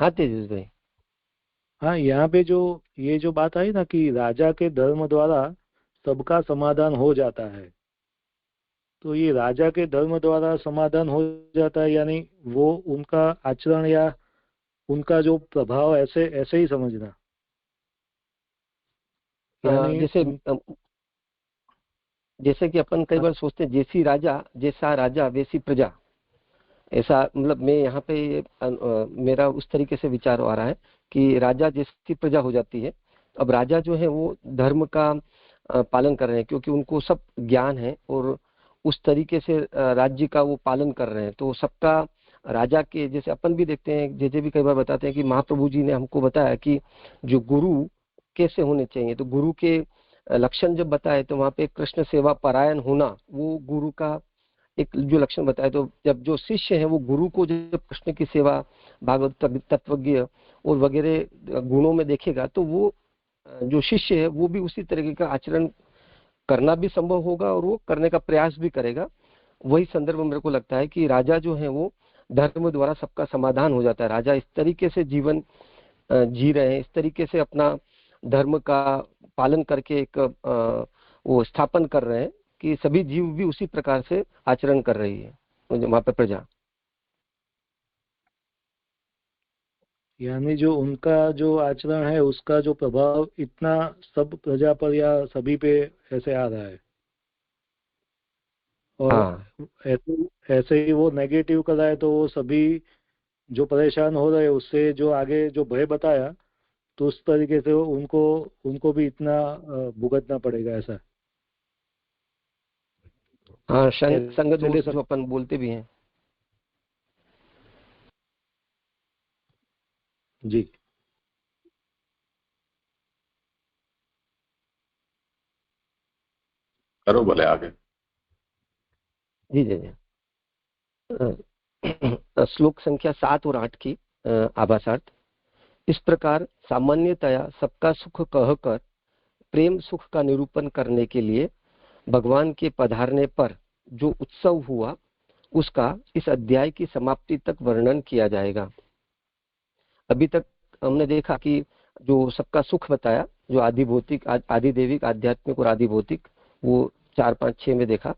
हाँ तेजस भाई। हाँ, यहाँ पे जो ये जो बात आई ना कि राजा के धर्म द्वारा सबका समाधान हो जाता है, तो ये राजा के धर्म द्वारा समाधान हो जाता है, यानी वो उनका आचरण या उनका जो प्रभाव ऐसे ऐसे ही समझना। जैसे कि अपन कई बार सोचते हैं जैसा राजा वैसी प्रजा, ऐसा मतलब मैं यहाँ पे मेरा उस तरीके से विचार आ रहा है कि राजा जैसी प्रजा हो जाती है। अब राजा जो है वो धर्म का पालन कर रहे हैं, क्योंकि उनको सब ज्ञान है और उस तरीके से राज्य का वो पालन कर रहे हैं। तो सबका राजा के जैसे अपन भी देखते हैं, जैसे भी कई बार बताते हैं कि महाप्रभु जी ने हमको बताया कि जो गुरु कैसे होने चाहिए, तो गुरु के लक्षण जब बताए तो वहाँ पे कृष्ण सेवा परायण होना, वो गुरु का एक जो लक्षण बताया। तो जब जो शिष्य है वो गुरु को जब कृष्ण की सेवा, भागवत तत्वज्ञ और वगैरह गुणों में देखेगा, तो वो जो शिष्य है वो भी उसी तरीके का आचरण करना भी संभव होगा और वो करने का प्रयास भी करेगा। वही संदर्भ मेरे को लगता है कि राजा जो है वो धर्म द्वारा सबका समाधान हो जाता है। राजा इस तरीके से जीवन जी रहे हैं, इस तरीके से अपना धर्म का पालन करके एक वो स्थापन कर रहे हैं कि सभी जीव भी उसी प्रकार से आचरण कर रही है वहां पर प्रजा। यानी जो उनका जो आचरण है उसका जो प्रभाव इतना सब प्रजा पर या सभी पे ऐसे आ रहा है, और हाँ। ऐसे ही वो नेगेटिव कर रहा है तो वो सभी जो परेशान हो रहे हैं उससे जो आगे जो भय बताया तो उस तरीके से उनको भी इतना भुगतना पड़ेगा ऐसा। हाँ, संग दोष जो अपन बोलते भी हैं। जी करो भले आगे। जी जी जी। श्लोक संख्या 7 और 8 की आभासार्थ। इस प्रकार सामान्यतया सबका सुख कहकर प्रेम सुख का निरूपण करने के लिए भगवान के पधारने पर जो उत्सव हुआ उसका इस अध्याय की समाप्ति तक वर्णन किया जाएगा। अभी तक हमने देखा कि जो सबका सुख बताया, जो आदि भौतिक, आदि देविक, आध्यात्मिक और आदि भौतिक, वो 4, 5, 6 में देखा।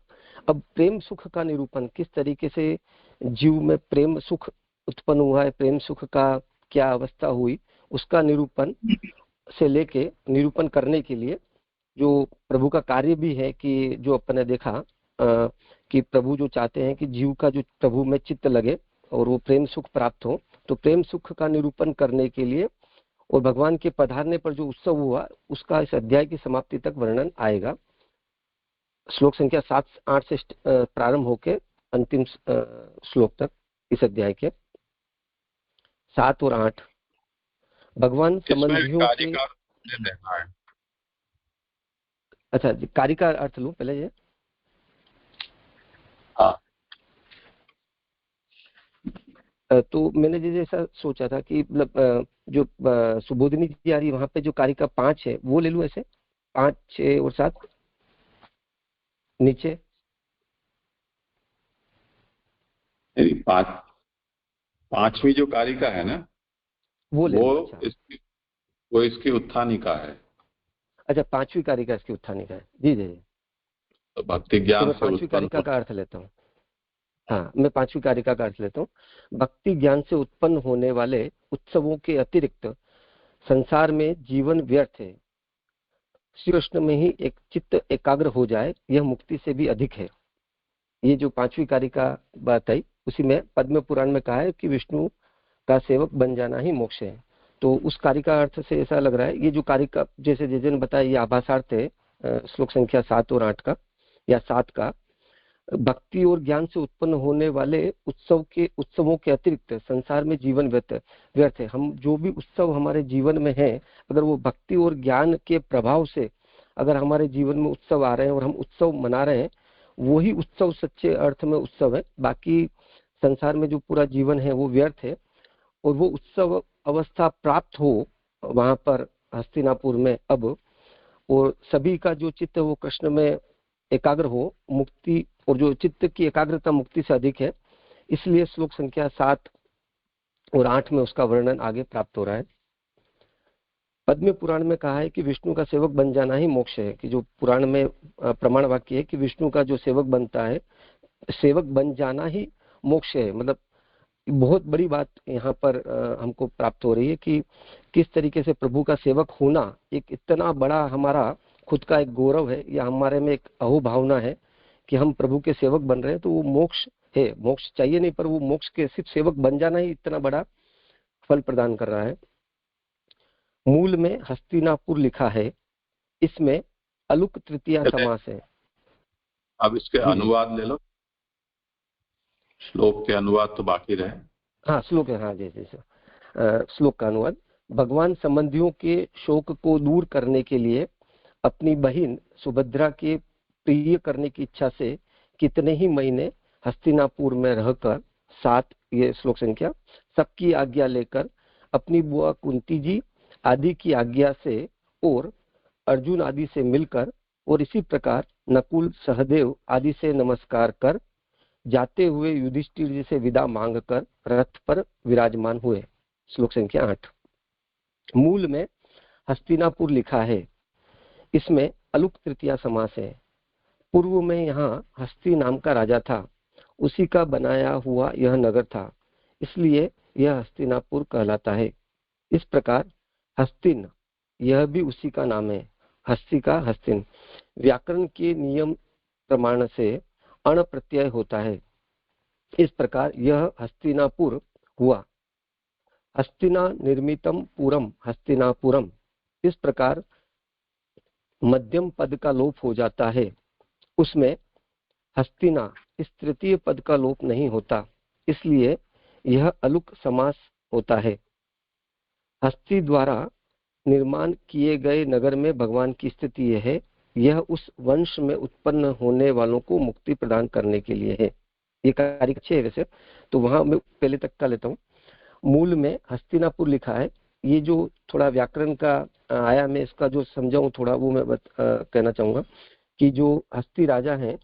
अब प्रेम सुख का निरूपण, किस तरीके से जीव में प्रेम सुख उत्पन्न हुआ है, प्रेम सुख का क्या अवस्था हुई, उसका निरूपण से लेके निरूपण करने के लिए जो प्रभु का कार्य भी है कि जो अपन ने देखा कि प्रभु जो चाहते हैं कि जीव का जो प्रभु में चित्त लगे और वो प्रेम सुख प्राप्त हो, तो प्रेम सुख का निरूपण करने के लिए और भगवान के पधारने पर जो उत्सव हुआ उसका इस अध्याय की समाप्ति तक वर्णन आएगा। श्लोक संख्या 7, 8 से प्रारंभ होके अंतिम श्लोक तक इस अध्याय के 7 और 8। भगवान संबंधियों के, अच्छा कार्य का अर्थ लूं पहले ये। हाँ। तो मैंने जैसा सोचा था कि मतलब जो सुबोधिनी जी आ रही है वहां पे जो कार्य का 5 है वो ले लूं ऐसे, 5, 6 और 7 नीचे। 5वीं जो कारिका है ना वो इसकी उत्थानिका है। अच्छा, 5वीं कारिका इसकी उत्थानिका है। जी जी। तो भक्ति ज्ञान से 5वीं कारिका का अर्थ लेता हूँ। हाँ, मैं 5वीं कारिका का अर्थ लेता हूँ। भक्ति ज्ञान से उत्पन्न होने वाले उत्सवों के अतिरिक्त संसार में जीवन व्यर्थ है। श्री कृष्ण में ही एक चित्त एकाग्र हो जाए यह मुक्ति से भी अधिक है। ये जो 5वीं कारिका बात आई उसी में पद्म पुराण में कहा है कि विष्णु का सेवक बन जाना ही मोक्ष है। तो उस कारिका अर्थ से ऐसा लग रहा है ये जो कारिका जैसे जैसे ने बताया ये आभासार्थ है श्लोक संख्या 7 और 8 का या 7 का। भक्ति और ज्ञान से उत्पन्न होने वाले उत्सवों के अतिरिक्त संसार में जीवन व्यर्थ है। हम जो भी उत्सव हमारे जीवन में है अगर वो भक्ति और ज्ञान के प्रभाव से अगर हमारे जीवन में उत्सव आ रहे हैं और हम उत्सव मना रहे हैं, वही उत्सव सच्चे अर्थ में उत्सव है। बाकी संसार में जो पूरा जीवन है वो व्यर्थ है। और वो उत्सव अवस्था प्राप्त हो वहां पर हस्तिनापुर में अब, और सभी का जो चित्त वो कृष्ण में एकाग्र हो, मुक्ति और जो चित्त की एकाग्रता मुक्ति से अधिक है, इसलिए श्लोक संख्या 7 और 8 में उसका वर्णन आगे प्राप्त हो रहा है। पद्म पुराण में कहा है कि विष्णु का सेवक बन जाना ही मोक्ष है, कि जो पुराण में प्रमाण वाक्य है कि विष्णु का जो सेवक बनता है, सेवक बन जाना ही मोक्ष है। मतलब बहुत बड़ी बात यहाँ पर हमको प्राप्त हो रही है कि किस तरीके से प्रभु का सेवक होना एक इतना बड़ा हमारा खुद का एक गौरव है या हमारे में एक अहोभावना है कि हम प्रभु के सेवक बन रहे हैं। तो वो मोक्ष है, मोक्ष चाहिए नहीं पर वो मोक्ष के सिर्फ सेवक बन जाना ही इतना बड़ा फल प्रदान कर रहा है। मूल में हस्तिनापुर लिखा है, इसमें अलुक तृतीया समास है। अब इसके अनुवाद ले लो, श्लोक के अनुवाद तो बाकी रहे। हाँ श्लोक है, हाँ जी जी श्लोक का अनुवाद। भगवान संबंधियों के शोक को दूर करने के लिए अपनी बहन सुभद्रा के प्रिय करने की इच्छा से कितने ही महीने हस्तिनापुर में रहकर 7 ये श्लोक संख्या सबकी आज्ञा लेकर अपनी बुआ कुंती जी आदि की आज्ञा से और अर्जुन आदि से मिलकर और इसी प्रकार नकुल, सहदेव आदि से नमस्कार कर जाते हुए युधिष्ठिर जी से विदा मांगकर रथ पर विराजमान हुए। श्लोक संख्या 8। मूल में हस्तिनापुर लिखा है, इसमें अलुक तृतीया समास है। पूर्व में यहाँ हस्ती नाम का राजा था, उसी का बनाया हुआ यह नगर था, इसलिए यह हस्तिनापुर कहलाता है। इस प्रकार हस्तिन यह भी उसी का नाम है, हस्ती का हस्तिन। व्याकरण के नियम प्रमाण से अण प्रत्यय होता है, इस प्रकार यह हस्तिनापुर हुआ। हस्तिना निर्मितम पुरम हस्तिनापुरम, इस प्रकार मध्यम पद का लोप हो जाता है, उसमें हस्तिना इस तृतीय पद का लोप नहीं होता, इसलिए यह अलुक समास होता है। हस्ती द्वारा निर्माण किए गए नगर में भगवान की स्थिति है, यह उस वंश में उत्पन्न होने वालों को मुक्ति प्रदान करने के लिए है। ये कार्य अच्छे है वैसे, तो वहां मैं पहले तक का लेता हूँ। मूल में हस्तिनापुर लिखा है, ये जो थोड़ा व्याकरण का आया, मैं इसका जो समझाऊं थोड़ा वो मैं कहना चाहूंगा कि जो हस्ती राजा हैं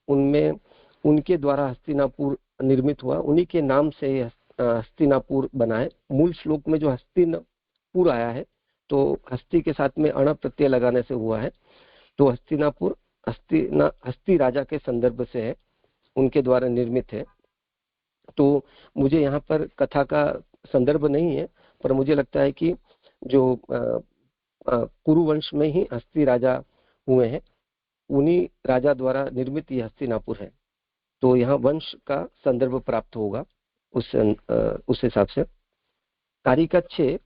उनमें उनके द्वारा हस्तिनापुर निर्मित हुआ, उन्हीं के नाम से हस्तिनापुर बना है। मूल श्लोक में जो हस्तिनापुर आया है तो हस्ती के साथ में अण प्रत्यय लगाने से हुआ है, तो हस्तिनापुर हस्ती राजा के संदर्भ से है, उनके द्वारा निर्मित है। तो मुझे यहाँ पर कथा का संदर्भ नहीं है, पर मुझे लगता है कि जो कुरुवंश में ही हस्ती राजा हुए हैं, उन्हीं राजा द्वारा निर्मित ये हस्तिनापुर है। तो यहाँ वंश का संदर्भ प्राप्त होगा उस हिसाब से। कारिका 6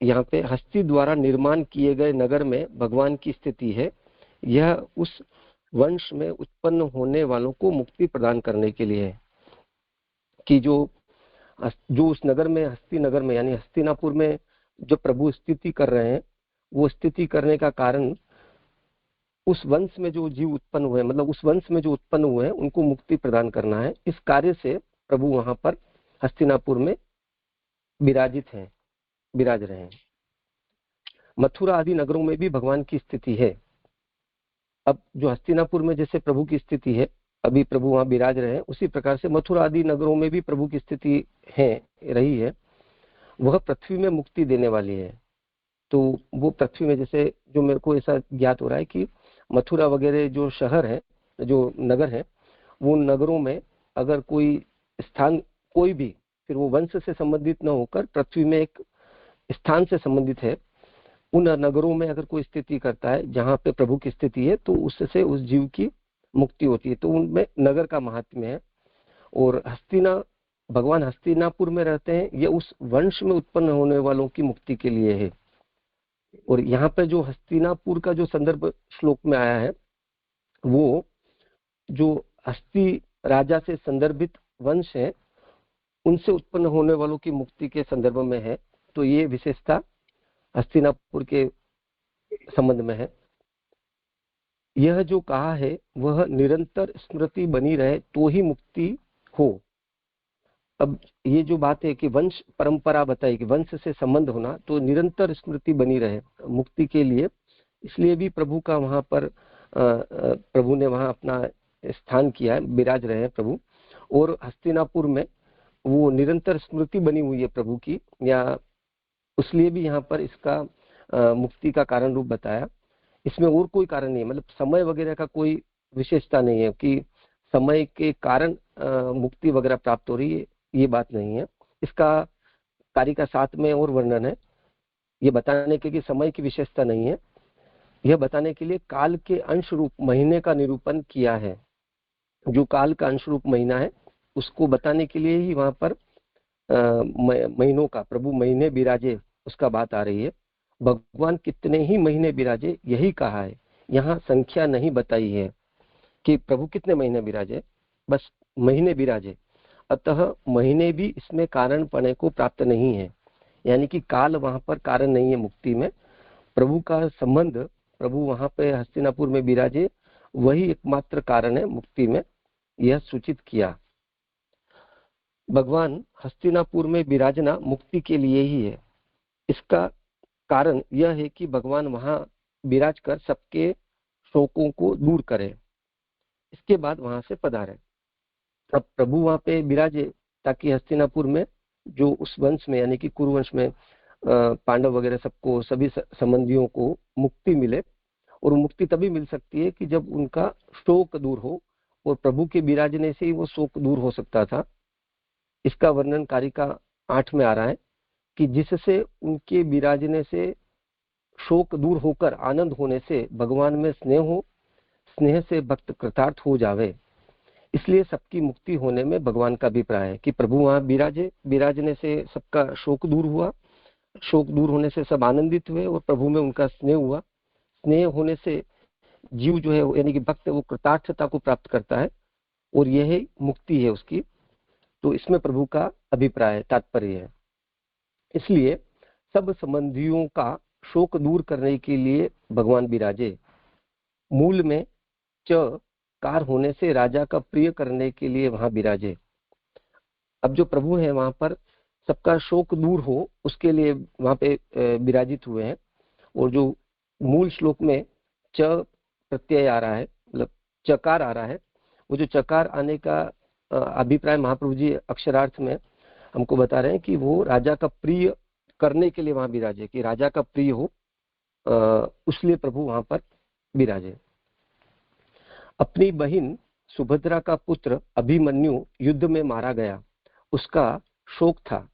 यहाँ पे हस्ती द्वारा निर्माण किए गए नगर में भगवान की स्थिति है, यह उस वंश में उत्पन्न होने वालों को मुक्ति प्रदान करने के लिए है। कि जो उस नगर में हस्ती नगर में यानी हस्तिनापुर में जो प्रभु स्थिति कर रहे हैं, वो स्थिति करने का कारण उस वंश में जो जीव उत्पन्न हुए, मतलब उस वंश में जो उत्पन्न हुए हैं उनको मुक्ति प्रदान करना है। इस कार्य से प्रभु वहां पर हस्तिनापुर में विराज रहे हैं। मथुरा आदि नगरों में भी भगवान की स्थिति है। अब जो हस्तिनापुर में जैसे प्रभु की स्थिति है, अभी प्रभु वहां विराज रहे हैं, उसी प्रकार से मथुरा आदि नगरों में भी प्रभु की स्थिति रही है। वह पृथ्वी में मुक्ति देने वाली है। तो वो पृथ्वी में, जैसे जो मेरे को ऐसा ज्ञात हो रहा है कि मथुरा वगैरह जो शहर है, जो नगर है, वो नगरों में अगर कोई स्थान कोई भी, फिर वो वंश से संबंधित न होकर पृथ्वी में एक स्थान से संबंधित है, उन नगरों में अगर कोई स्थिति करता है जहाँ पे प्रभु की स्थिति है, तो उससे उस जीव की मुक्ति होती है। तो उनमें नगर का महात्म्य है। और भगवान हस्तिनापुर में रहते हैं, ये उस वंश में उत्पन्न होने वालों की मुक्ति के लिए है। और यहाँ पे जो हस्तिनापुर का जो संदर्भ श्लोक में आया है, वो जो हस्ती राजा से संदर्भित वंश है, उनसे उत्पन्न होने वालों की मुक्ति के संदर्भ में है। तो ये विशेषता हस्तिनापुर के संबंध में है। यह जो कहा है वह निरंतर स्मृति बनी रहे तो ही मुक्ति हो। अब ये जो बात है कि वंश परंपरा बताई कि वंश से संबंध होना, तो निरंतर स्मृति बनी रहे मुक्ति के लिए, इसलिए भी प्रभु का वहां पर प्रभु ने वहां अपना स्थान किया है, विराज रहे हैं प्रभु। और हस्तिनापुर में वो निरंतर स्मृति बनी हुई है प्रभु की, या उसलिए भी यहाँ पर इसका मुक्ति का कारण रूप बताया। इसमें और कोई कारण नहीं है, मतलब समय वगैरह का कोई विशेषता नहीं है कि समय के कारण मुक्ति वगैरह प्राप्त हो रही है, ये बात नहीं है। इसका कारिका 7 में और वर्णन है, ये बताने के लिए समय की विशेषता नहीं है, यह बताने के लिए काल के अंश रूप महीने का निरूपण किया है। जो काल का अंश रूप महीना है उसको बताने के लिए ही वहां पर महीनों का, प्रभु महीने विराजे, उसका बात आ रही है। भगवान कितने ही महीने विराजे यही कहा है, यहाँ संख्या नहीं बताई है कि प्रभु कितने महीने विराजे, बस महीने विराजे। अतः महीने भी इसमें कारण पने को प्राप्त नहीं है, यानी कि काल वहां पर कारण नहीं है मुक्ति में। प्रभु का संबंध, प्रभु वहां पे हस्तिनापुर में विराजे, वही एकमात्र कारण है मुक्ति में, यह सूचित किया। भगवान हस्तिनापुर में विराजना मुक्ति के लिए ही है। इसका कारण यह है कि भगवान वहां विराज कर सबके शोकों को दूर करे। इसके बाद वहां से पधारे। अब प्रभु वहां पे विराजे ताकि हस्तिनापुर में जो उस वंश में यानी कि कुरुवंश में पांडव वगैरह सबको, सभी संबंधियों को मुक्ति मिले। और मुक्ति तभी मिल सकती है कि जब उनका शोक दूर हो, और प्रभु के विराजने से ही वो शोक दूर हो सकता था। इसका वर्णन कारिका 8 में आ रहा है कि जिससे उनके विराजने से शोक दूर होकर आनंद होने से भगवान में स्नेह हो, स्नेह से भक्त कृतार्थ हो जावे। इसलिए सबकी मुक्ति होने में भगवान का अभिप्राय है कि प्रभु वहां विराजे, विराजने से सबका शोक दूर हुआ, शोक दूर होने से सब आनंदित हुए और प्रभु में उनका स्नेह हुआ। स्नेह होने से जीव जो है यानी कि भक्त वो कृतार्थता को प्राप्त करता है और यह मुक्ति है उसकी। तो इसमें प्रभु का अभिप्राय तात्पर्य है। इसलिए सब संबंधियों का शोक दूर करने के लिए भगवान विराजे। मूल में च कार होने से राजा का प्रिय करने के लिए वहां विराजे। अब जो प्रभु है वहां पर सबका शोक दूर हो उसके लिए वहां पे विराजित हुए हैं। और जो मूल श्लोक में च प्रत्यय आ रहा है, मतलब चकार आ रहा है, वो जो चकार आने का अभिप्राय महाप्रभु जी अक्षरार्थ में हमको बता रहे हैं कि वो राजा का प्रिय करने के लिए वहां विराजे, कि राजा का प्रिय हो, उसलिए प्रभु वहां पर विराजे। अपनी बहन सुभद्रा का पुत्र अभिमन्यु युद्ध में मारा गया, उसका शोक था।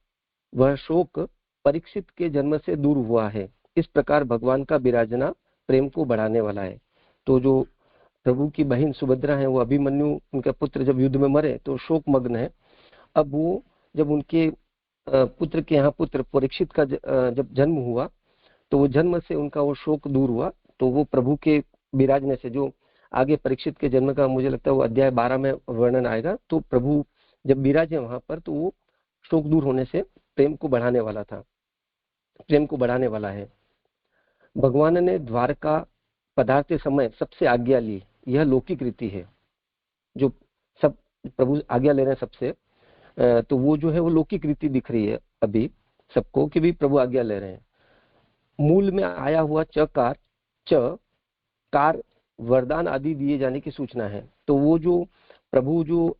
वह शोक परीक्षित के जन्म से दूर हुआ है। इस प्रकार भगवान का विराजना प्रेम को बढ़ाने वाला है। तो जो प्रभु की बहन सुभद्रा है, वो अभिमन्यु उनका पुत्र जब युद्ध में मरे तो शोक मग्न है। अब वो जब उनके पुत्र के यहाँ पुत्र परीक्षित का जब जन्म हुआ तो वो जन्म से उनका वो शोक दूर हुआ। तो वो प्रभु के विराजने से, जो आगे परीक्षित के जन्म का मुझे लगता है वो अध्याय 12 में वर्णन आएगा, तो प्रभु जब विराजे वहां पर तो वो शोक दूर होने से प्रेम को बढ़ाने वाला था, प्रेम को बढ़ाने वाला है। भगवान ने द्वारका पधारते समय सबसे आज्ञा ली, यह लौकिक रीति है। जो सब प्रभु आज्ञा ले रहे हैं सबसे, तो वो जो है वो लौकिक रीति दिख रही है अभी सबको कि भी प्रभु आज्ञा ले रहे हैं। मूल में आया हुआ चकार, च कार वरदान आदि दिए जाने की सूचना है। तो वो जो प्रभु जो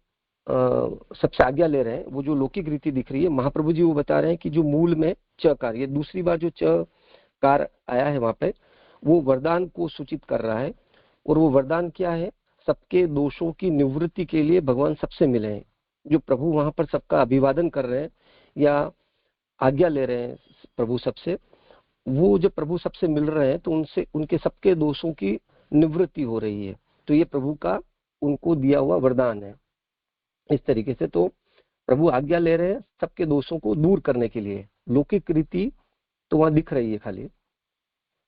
सबसे आज्ञा ले रहे हैं वो जो लौकिक रीति दिख रही है, महाप्रभु जी वो बता रहे हैं कि जो मूल में चकार, ये दूसरी बार जो चकार आया है वहां पे, वो वरदान को सूचित कर रहा है। और वो वरदान क्या है? सबके दोषों की निवृत्ति के लिए भगवान सबसे मिले हैं। जो प्रभु वहां पर सबका अभिवादन कर रहे हैं या आज्ञा ले रहे हैं प्रभु सबसे, वो जब प्रभु सबसे मिल रहे हैं तो उनसे उनके सबके दोषों की निवृत्ति हो रही है। तो ये प्रभु का उनको दिया हुआ वरदान है। इस तरीके से तो प्रभु आज्ञा ले रहे हैं सबके दोषों को दूर करने के लिए। लौकिक रीति तो वहां दिख रही है, खाली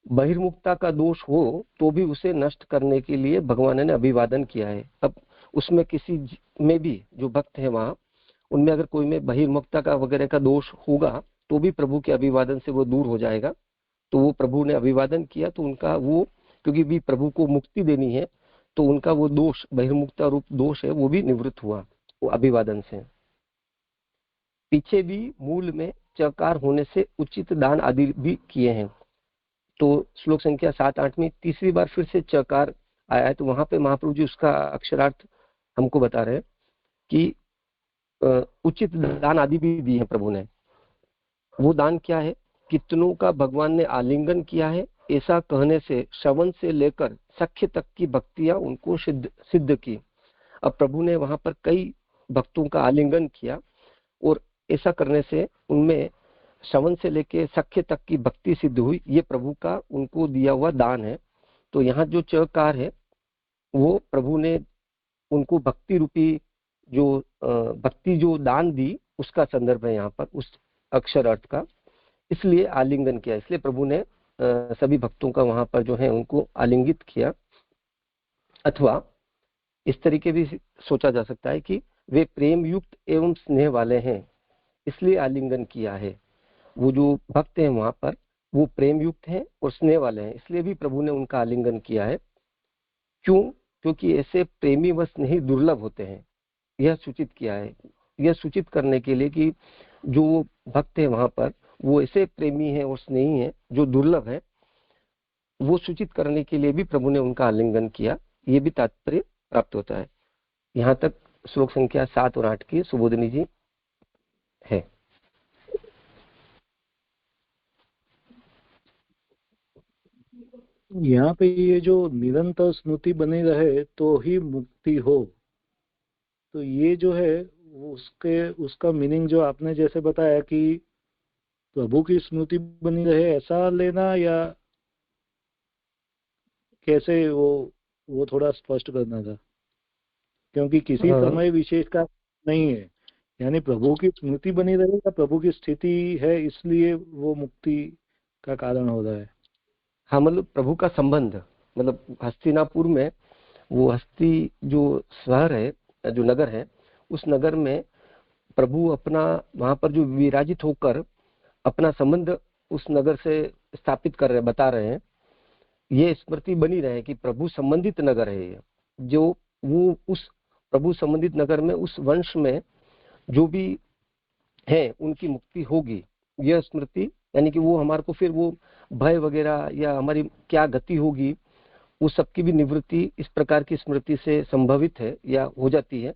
बहिर्मुखता का दोष हो तो भी उसे नष्ट करने के लिए भगवान ने अभिवादन किया है। अब उसमें किसी में भी जो भक्त है वहां, उनमें अगर कोई में बहिर्मुखता का वगैरह का दोष होगा तो भी प्रभु के अभिवादन से वो दूर हो जाएगा। तो वो प्रभु ने अभिवादन किया तो उनका वो, क्योंकि भी प्रभु को मुक्ति देनी है तो उनका वो दोष, बहिर्मुखता रूप दोष है, वो भी निवृत्त हुआ वो अभिवादन से। पीछे भी मूल में चकार होने से उचित दान आदि भी किए हैं। तो श्लोक संख्या 7-8 में तीसरी बार फिर से चकार आया है। तो वहां पे महाप्रभु जी उसका अक्षरार्थ हमको बता रहे हैं कि उचित दान आदि भी दिए हैं प्रभु ने। वो दान क्या है? कितनों का भगवान ने आलिंगन किया है, ऐसा कहने से श्रवण से लेकर सख्य तक की भक्तियां उनको सिद्ध की। अब प्रभु ने वहां पर कई भक्तों का आलिंगन किया और ऐसा करने से उनमें श्रवण से लेकर सख्य तक की भक्ति सिद्ध हुई। ये प्रभु का उनको दिया हुआ दान है। तो यहाँ जो चकार है वो प्रभु ने उनको भक्ति रूपी जो भक्ति जो दान दी उसका संदर्भ है यहाँ पर, उस अक्षर अर्थ का। इसलिए आलिंगन किया, इसलिए प्रभु ने सभी भक्तों का वहां पर जो है उनको आलिंगित किया। अथवा इस तरीके भी सोचा जा सकता है कि वे प्रेम युक्त एवं स्नेह वाले हैं, इसलिए आलिंगन किया है। वो जो भक्त हैं वहां पर वो प्रेम युक्त हैं और स्नेह वाले हैं, इसलिए भी प्रभु ने उनका आलिंगन किया है। क्यों? क्योंकि ऐसे प्रेमी व स्नेही दुर्लभ होते हैं, यह सूचित किया है। यह सूचित करने के लिए कि जो भक्त है वहां पर वो ऐसे प्रेमी है और स्नेही है जो दुर्लभ है, वो सूचित करने के लिए भी प्रभु ने उनका आलिंगन किया, ये भी तात्पर्य प्राप्त होता है। यहाँ तक श्लोक संख्या 7 और 8 की सुबोधिनी जी है। यहाँ पे ये जो निरंतर स्मृति बनी रहे तो ही मुक्ति हो, तो ये जो है उसका मीनिंग जो आपने जैसे बताया कि प्रभु की स्मृति बनी रहे ऐसा लेना, या कैसे वो थोड़ा स्पष्ट करना था, क्योंकि किसी समय विशेष का नहीं है, यानी प्रभु की स्मृति बनी रहे या प्रभु की स्थिति है इसलिए वो मुक्ति का कारण हो रहा है। हाँ, मतलब प्रभु का संबंध, मतलब हस्तिनापुर में वो हस्ती जो शहर है, जो नगर है, उस नगर में प्रभु अपना वहां पर जो विराजित होकर अपना संबंध उस नगर से स्थापित कर रहे, बता रहे हैं। ये स्मृति बनी रहे कि प्रभु संबंधित नगर है ये, जो वो उस प्रभु संबंधित नगर में उस वंश में जो भी है उनकी मुक्ति होगी। यह स्मृति यानी कि वो हमारे को फिर वो भय वगैरह या हमारी क्या गति होगी, वो सबकी भी निवृत्ति इस प्रकार की स्मृति से संभवित है या हो जाती है।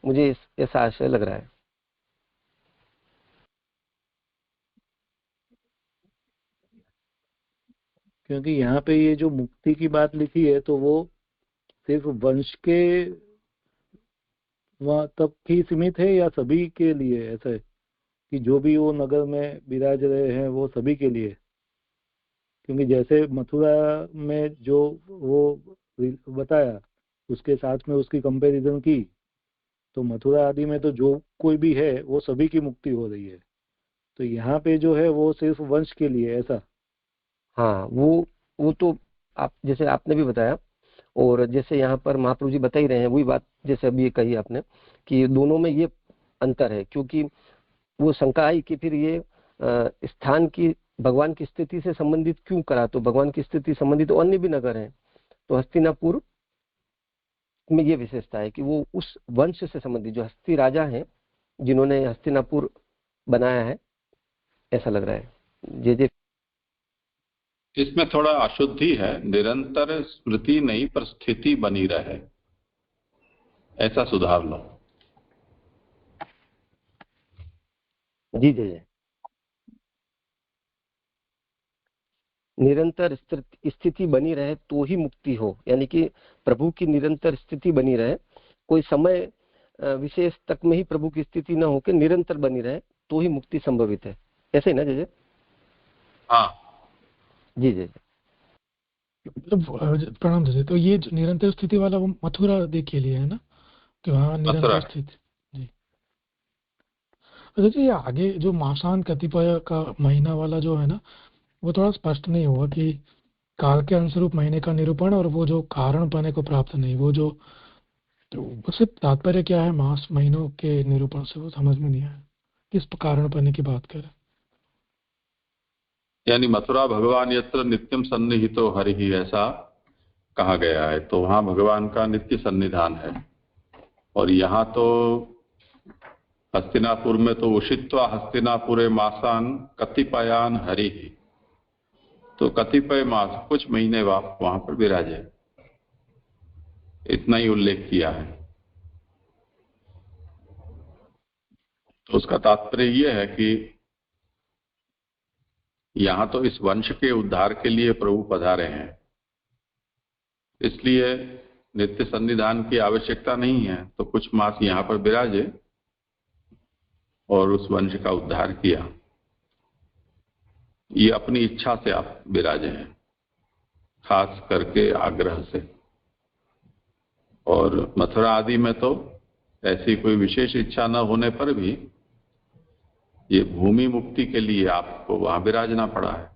मुझे ऐसा आशय लग रहा है। क्योंकि यहाँ पे ये जो मुक्ति की बात लिखी है तो वो सिर्फ वंश के वहाँ तक ही सीमित है या सभी के लिए ऐसा है कि जो भी वो नगर में विराज रहे हैं वो सभी के लिए? क्योंकि जैसे मथुरा में जो वो बताया उसके साथ में उसकी कंपैरिजन की, तो मथुरा आदि में तो जो कोई भी है वो सभी की मुक्ति हो रही है, तो यहाँ पे जो है वो सिर्फ वंश के लिए, ऐसा? हाँ, वो तो आप जैसे आपने भी बताया, और जैसे यहाँ पर महाप्रभु जी बता ही रहे हैं वही बात जैसे अभी कही आपने कि दोनों में ये अंतर है। क्योंकि वो शंका आई कि फिर ये स्थान की भगवान की स्थिति से संबंधित क्यों करा, तो भगवान की स्थिति संबंधित तो अन्य भी नगर हैं। तो हस्तिनापुर में ये विशेषता है कि वो उस वंश से संबंधित जो हस्ती राजा हैं जिन्होंने हस्तिनापुर बनाया है, ऐसा लग रहा है। जे इसमें थोड़ा अशुद्धि है, निरंतर स्मृति नहीं पर स्थिति बनी रहे, ऐसा सुधार लो। जी जी जी, निरंतर स्थिति बनी रहे तो ही मुक्ति हो, यानी कि प्रभु की निरंतर स्थिति बनी रहे, कोई समय विशेष तक में ही प्रभु की स्थिति न होकर निरंतर बनी रहे तो ही मुक्ति संभवित है, ऐसे ही ना जय? हाँ जी जी। मतलब प्रणाम जैसे, तो ये निरंतर स्थिति वाला वो मथुरा के लिए है ना, कि वहाँ निरंतर स्थिति। जी अच्छा, ये आगे जो मासान कतिपय का महीना वाला जो है ना, वो थोड़ा स्पष्ट नहीं हुआ कि काल के अनुरूप महीने का निरूपण और वो जो कारण पाने को प्राप्त नहीं, वो जो तो उससे तात्पर्य क्या है मास महीनों के निरूपण से, वो समझ में नहीं आया किस कारण पाने की बात करें। यानी मथुरा भगवान यत्र नित्यम सन्निहितो हरि, ऐसा कहा गया है, तो वहां भगवान का नित्य सन्निधान है। और यहाँ तो हस्तिनापुर में तो उषित्वा हस्तिनापुरे मासान कतिपयान हरि, तो कतिपय मास कुछ महीने वहां पर विराजे, इतना ही उल्लेख किया है। तो उसका तात्पर्य यह है कि यहां तो इस वंश के उद्धार के लिए प्रभु पधारे हैं, इसलिए नित्य सन्निधान की आवश्यकता नहीं है, तो कुछ मास यहां पर विराजे और उस वंश का उद्धार किया। ये अपनी इच्छा से आप विराजे हैं, खास करके आग्रह से। और मथुरा आदि में तो ऐसी कोई विशेष इच्छा न होने पर भी ये भूमि मुक्ति के लिए आपको वहां विराजना पड़ा है,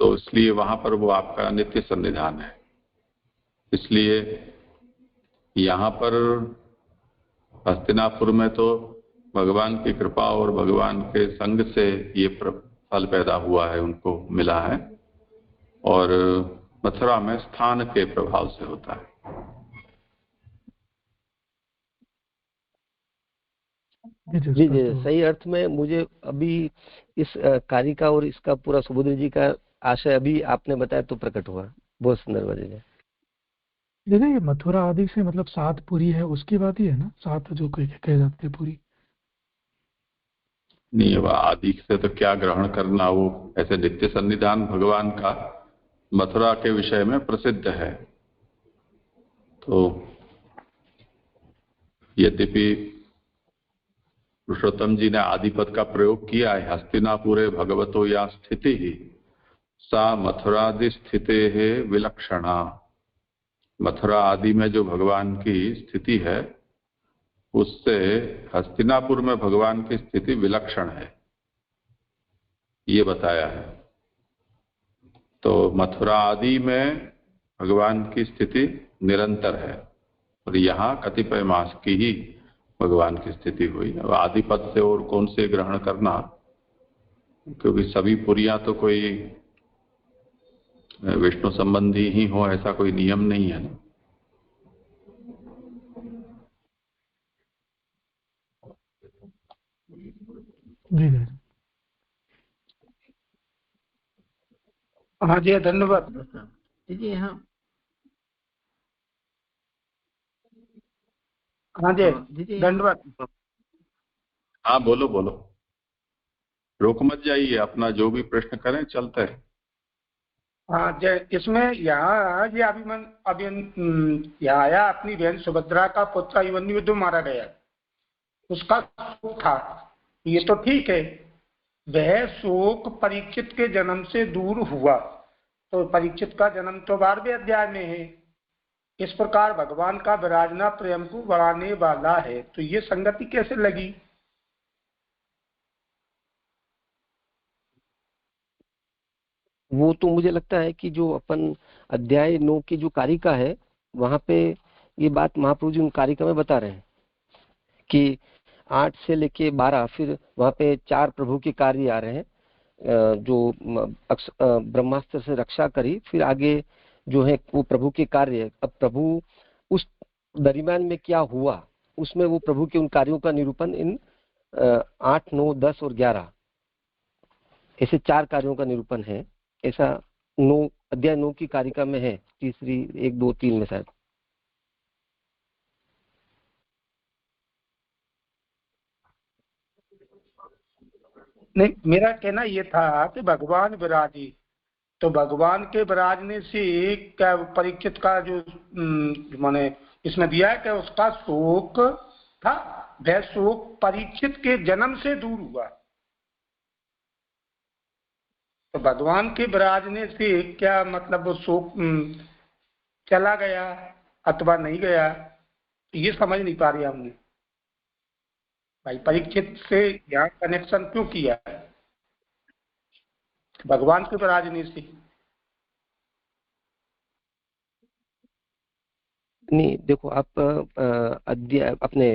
तो इसलिए वहां पर वो आपका नित्य सन्निधान है। इसलिए यहां पर हस्तिनापुर में तो भगवान की कृपा और भगवान के संग से ये फल पैदा हुआ है, उनको मिला है, और मथुरा में स्थान के प्रभाव से होता है। जी जी, सही अर्थ में मुझे अभी इस कारिका और इसका पूरा सुबोध जी का आशय अभी आपने बताया तो प्रकट हुआ। बहुत सुंदर बजे। देखिए ये मथुरा आदि से मतलब 7 पुरी है उसकी बात ही है ना, 7 जो कहे जाते हैं पुरी। नहीं, अब आदि से तो क्या ग्रहण करना, वो ऐसे नित्य सन्निधान भगवान का मथुरा के विषय में प्रसिद्ध है। तो यद्यपि पुरुषोत्तम जी ने आदिपद का प्रयोग किया है, हस्तिनापुरे भगवतो या स्थिति ही सा मथुरादि स्थिते है विलक्षणा। मथुरा आदि में जो भगवान की स्थिति है उससे हस्तिनापुर में भगवान की स्थिति विलक्षण है, ये बताया है। तो मथुरा आदि में भगवान की स्थिति निरंतर है और यहाँ कतिपय मास की ही भगवान की स्थिति हुई। अब आदि पद से और कौन से ग्रहण करना, क्योंकि सभी पुरियां तो कोई विष्णु संबंधी ही हो ऐसा कोई नियम नहीं है ना। जी हाँ जी, धन्यवाद जी। यहाँ हाँ जी, धन्यवाद। हाँ बोलो बोलो, रोक मत जाइए, अपना जो भी प्रश्न करें चलते हैं। हाँ जय, इसमें यहाँ ये अभी यहाँ आया, अपनी बहन सुभद्रा का पुत्र अभिमन्यु मारा गया, उसका शोक था, ये तो ठीक है। वह शोक परीक्षित के जन्म से दूर हुआ, तो परीक्षित का जन्म तो 12वें अध्याय में है। इस प्रकार भगवान का विराजना प्रेम को बढ़ाने वाला है, तो ये संगति कैसे लगी? वो तो मुझे लगता है कि जो अपन अध्याय 9 की जो कारिका है वहां पे ये बात महाप्रभु जी उन कारिका में बता रहे हैं कि 8 से लेके 12 फिर वहां पे 4 प्रभु के कार्य आ रहे हैं, जो ब्रह्मास्त्र से रक्षा करी, फिर आगे जो है वो प्रभु के कार्य। अब प्रभु उस दरमियान में क्या हुआ उसमें वो प्रभु के उन कार्यों का निरूपण इन 8, 9, 10 और 11 ऐसे 4 कार्यों का निरूपण है। ऐसा अध्याय 9 की कारिका में है, तीसरी 1, 2, 3 में शायद। नहीं, मेरा कहना ये था कि भगवान विराजी, तो भगवान के विराजने से क्या परीक्षित का जो माने इसमें दिया है कि उसका शोक था, वह शोक परीक्षित के जन्म से दूर हुआ। तो भगवान के विराजने से क्या मतलब वो शोक चला गया अथवा नहीं गया, ये समझ नहीं पा रहे हमने। भाई परीक्षित से यहाँ कनेक्शन क्यों किया है भगवान के विराजने से? नहीं देखो, आप अध्याय अपने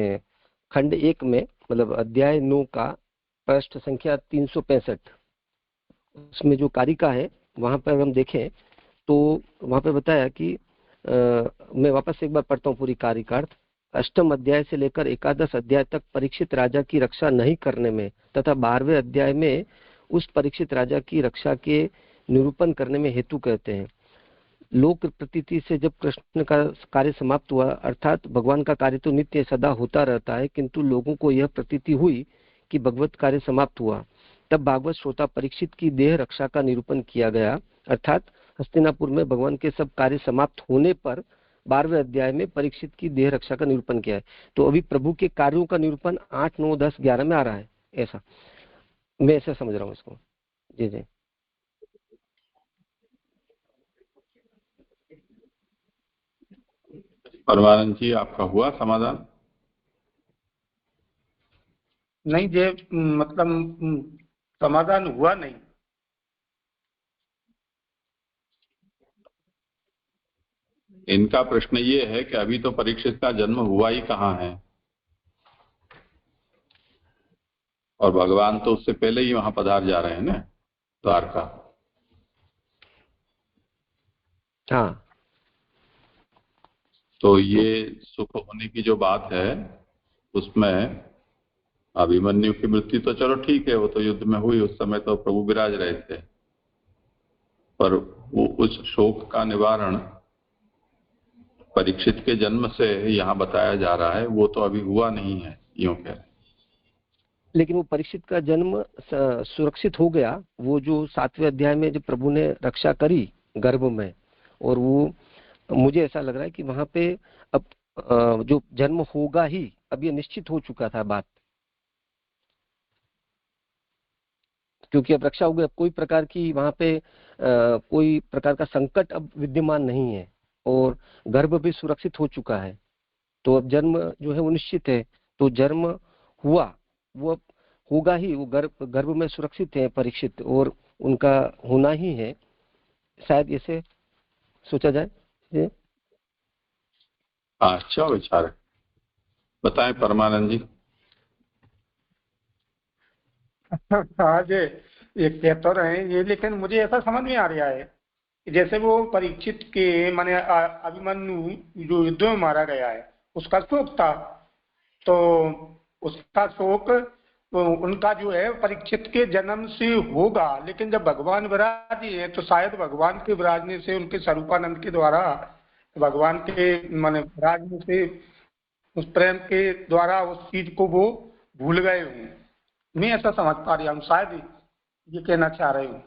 खंड 1 में मतलब अध्याय 9 का पृष्ठ संख्या 365 उसमें जो कारिका है वहां पर हम देखें तो वहां पर बताया कि मैं वापस एक बार पढ़ता हूँ पूरी कारिकार्थ। 8वें अध्याय से लेकर 11 अध्याय तक परीक्षित राजा की रक्षा नहीं करने में तथा 12वें अध्याय में उस परीक्षित राजा की रक्षा के निरूपण करने में हेतु कहते हैं। लोक प्रतीति से जब कृष्ण का कार्य समाप्त हुआ, अर्थात भगवान का कार्य तो नित्य सदा होता रहता है, किंतु लोगों को यह प्रतीति हुई कि भगवत कार्य समाप्त हुआ, तब भागवत श्रोता परीक्षित की देह रक्षा का निरूपण किया गया। अर्थात हस्तिनापुर में भगवान के सब कार्य समाप्त होने पर 12वें अध्याय में परीक्षित की देह रक्षा का निरूपण किया है। तो अभी प्रभु के कार्यों का निरूपण 8, 9, 10, 11 में आ रहा है, ऐसा मैं ऐसा समझ रहा हूँ इसको। जी जी। परमानंद जी, आपका हुआ समाधान? नहीं जे मतलब समाधान हुआ नहीं। इनका प्रश्न ये है कि अभी तो परीक्षित का जन्म हुआ ही कहाँ है, और भगवान तो उससे पहले ही वहां पधार जा रहे हैं ना द्वारका। हाँ, तो ये सुख होने की जो बात है उसमें अभिमन्यु की मृत्यु तो चलो ठीक है, वो तो युद्ध में हुई, उस समय तो प्रभु विराज रहे थे, पर वो उस शोक का निवारण परीक्षित के जन्म से यहाँ बताया जा रहा है, वो तो अभी हुआ नहीं है, यूं कह रहे। लेकिन वो परीक्षित का जन्म सुरक्षित हो गया, वो जो 7वें अध्याय में जब प्रभु ने रक्षा करी गर्भ में, और वो मुझे ऐसा लग रहा है कि वहां पे अब जो जन्म होगा ही, अब ये निश्चित हो चुका था बात, क्योंकि अब रक्षा हो गई, अब कोई प्रकार की वहां पे कोई प्रकार का संकट अब विद्यमान नहीं है, और गर्भ भी सुरक्षित हो चुका है, तो अब जन्म जो है वो निश्चित है। तो जन्म हुआ, वो अब होगा ही, वो गर्भ में सुरक्षित है परीक्षित, और उनका होना ही है, शायद ऐसे सोचा जाए ये। अच्छा विचार है, बताएं परमानंद जी। आज ये कह तो रहे हैं ये, लेकिन मुझे ऐसा समझ में आ रहा है कि जैसे वो परीक्षित के माने अभिमन्यु जो युद्ध में मारा गया है उसका शोक था, तो उसका शोक उनका जो है परीक्षित के जन्म से होगा, लेकिन जब भगवान विराजी है तो शायद भगवान के विराजने से, उनके स्वरूपानंद के द्वारा भगवान के माने विराजने से, उस प्रेम के द्वारा उस चीज को वो भूल गए हूँ। मैं ऐसा समझ पा रहा हूँ, शायद ये कहना चाह रही हूँ।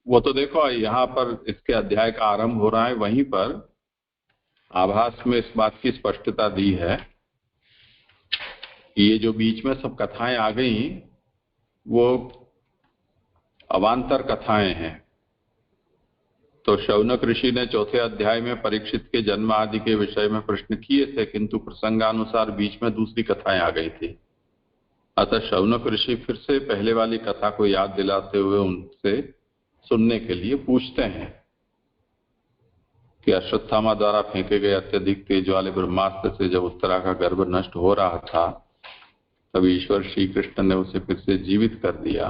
वो तो देखो यहाँ पर इसके अध्याय का आरंभ हो रहा है, वहीं पर आभास में इस बात की स्पष्टता दी है कि ये जो बीच में सब कथाएं आ गई वो अवान्तर कथाएं हैं। तो शौनक ऋषि ने 4थे अध्याय में परीक्षित के जन्म आदि के विषय में प्रश्न किए थे, किंतु प्रसंगानुसार बीच में दूसरी कथाएं आ गई थी। अतः शौनक ऋषि फिर से पहले वाली कथा को याद दिलाते हुए उनसे सुनने के लिए पूछते हैं कि अश्वत्थामा द्वारा फेंके गए अत्यधिक तेज वाले ब्रह्मास्त्र से जब उत्तरा का गर्भ नष्ट हो रहा था, तब ईश्वर श्री कृष्ण ने उसे फिर से जीवित कर दिया,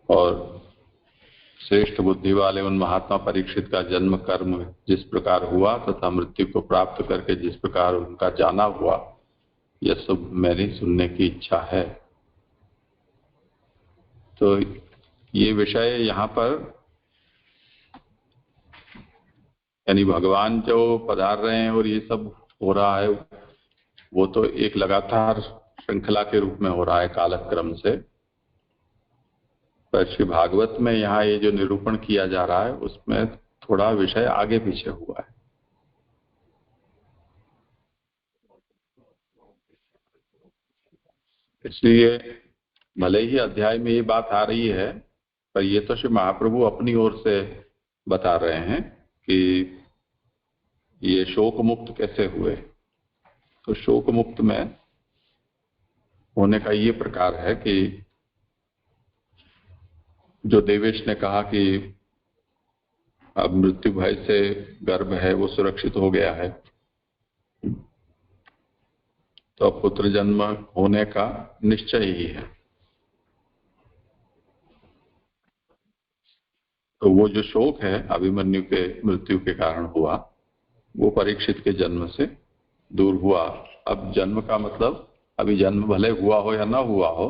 और श्रेष्ठ बुद्धि वाले उन महात्मा परीक्षित का जन्म कर्म जिस प्रकार हुआ तथा मृत्यु को प्राप्त करके जिस प्रकार उनका जाना हुआ, यह सब मेरी सुनने की इच्छा है। तो ये विषय यहाँ पर यानी भगवान जो पधार रहे हैं और ये सब हो रहा है, वो तो एक लगातार श्रृंखला के रूप में हो रहा है कालक्रम से, पर श्री भागवत में यहाँ ये जो निरूपण किया जा रहा है उसमें थोड़ा विषय आगे पीछे हुआ है। इसलिए भले ही अध्याय में ये बात आ रही है, पर ये तो श्री महाप्रभु अपनी ओर से बता रहे हैं कि ये शोक मुक्त कैसे हुए। तो शोक मुक्त में होने का ये प्रकार है कि जो देवेश ने कहा कि अब मृत्यु भय से गर्भ है वो सुरक्षित हो गया है, तो अब पुत्र जन्म होने का निश्चय ही है। तो वो जो शोक है अभिमन्यु के मृत्यु के कारण हुआ, वो परीक्षित के जन्म से दूर हुआ। अब जन्म का मतलब अभी जन्म भले हुआ हो या ना हुआ हो,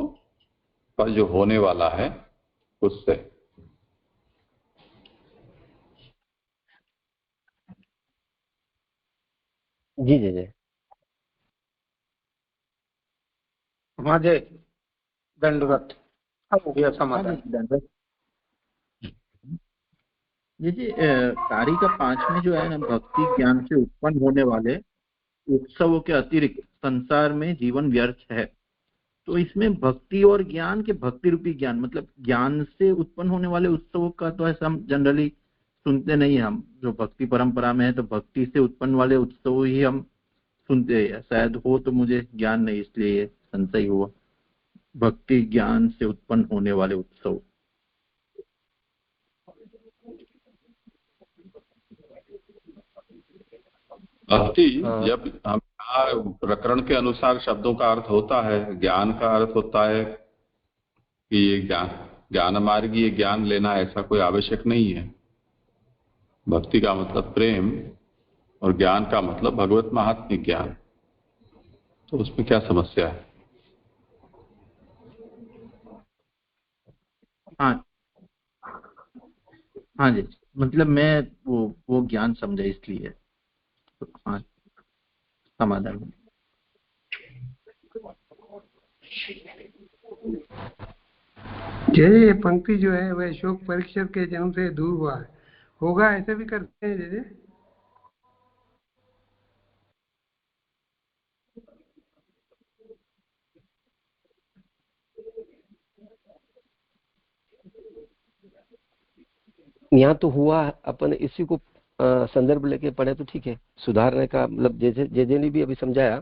पर जो होने वाला है उससे। जी जी जी हाँ जय दंडवत, अब हो गया समाधान। जी कार्य का 5 में जो है ना, भक्ति ज्ञान से उत्पन्न होने वाले उत्सवों के अतिरिक्त संसार में जीवन व्यर्थ है। तो इसमें भक्ति और ज्ञान के भक्ति रूपी ज्ञान मतलब ज्ञान से उत्पन्न होने वाले उत्सवों का तो ऐसा हम जनरली सुनते नहीं। हम जो भक्ति परंपरा में है तो भक्ति से उत्पन्न वाले उत्सव ही हम सुनते हैं। शायद हो तो मुझे ज्ञान नहीं, इसलिए संशय हुआ। भक्ति ज्ञान से उत्पन्न होने वाले उत्सव, भक्ति जब हम प्रकरण के अनुसार शब्दों का अर्थ होता है, ज्ञान का अर्थ होता है कि ये ज्ञान मार्गीय ज्ञान लेना, ऐसा कोई आवश्यक नहीं है। भक्ति का मतलब प्रेम और ज्ञान का मतलब भगवत महात्म्य ज्ञान, तो उसमें क्या समस्या है? हाँ हाँ जी, मतलब मैं वो ज्ञान समझा इसलिए। तो हाँ, समाधान। ये पंक्ति जो है वह शोक परीक्षक के जन्म से दूर हुआ है, होगा, ऐसे भी करते हैं जैसे। यहाँ तो हुआ, अपन इसी को संदर्भ लेके पढ़े तो ठीक है। सुधारने का मतलब जैसे जे ने भी अभी समझाया,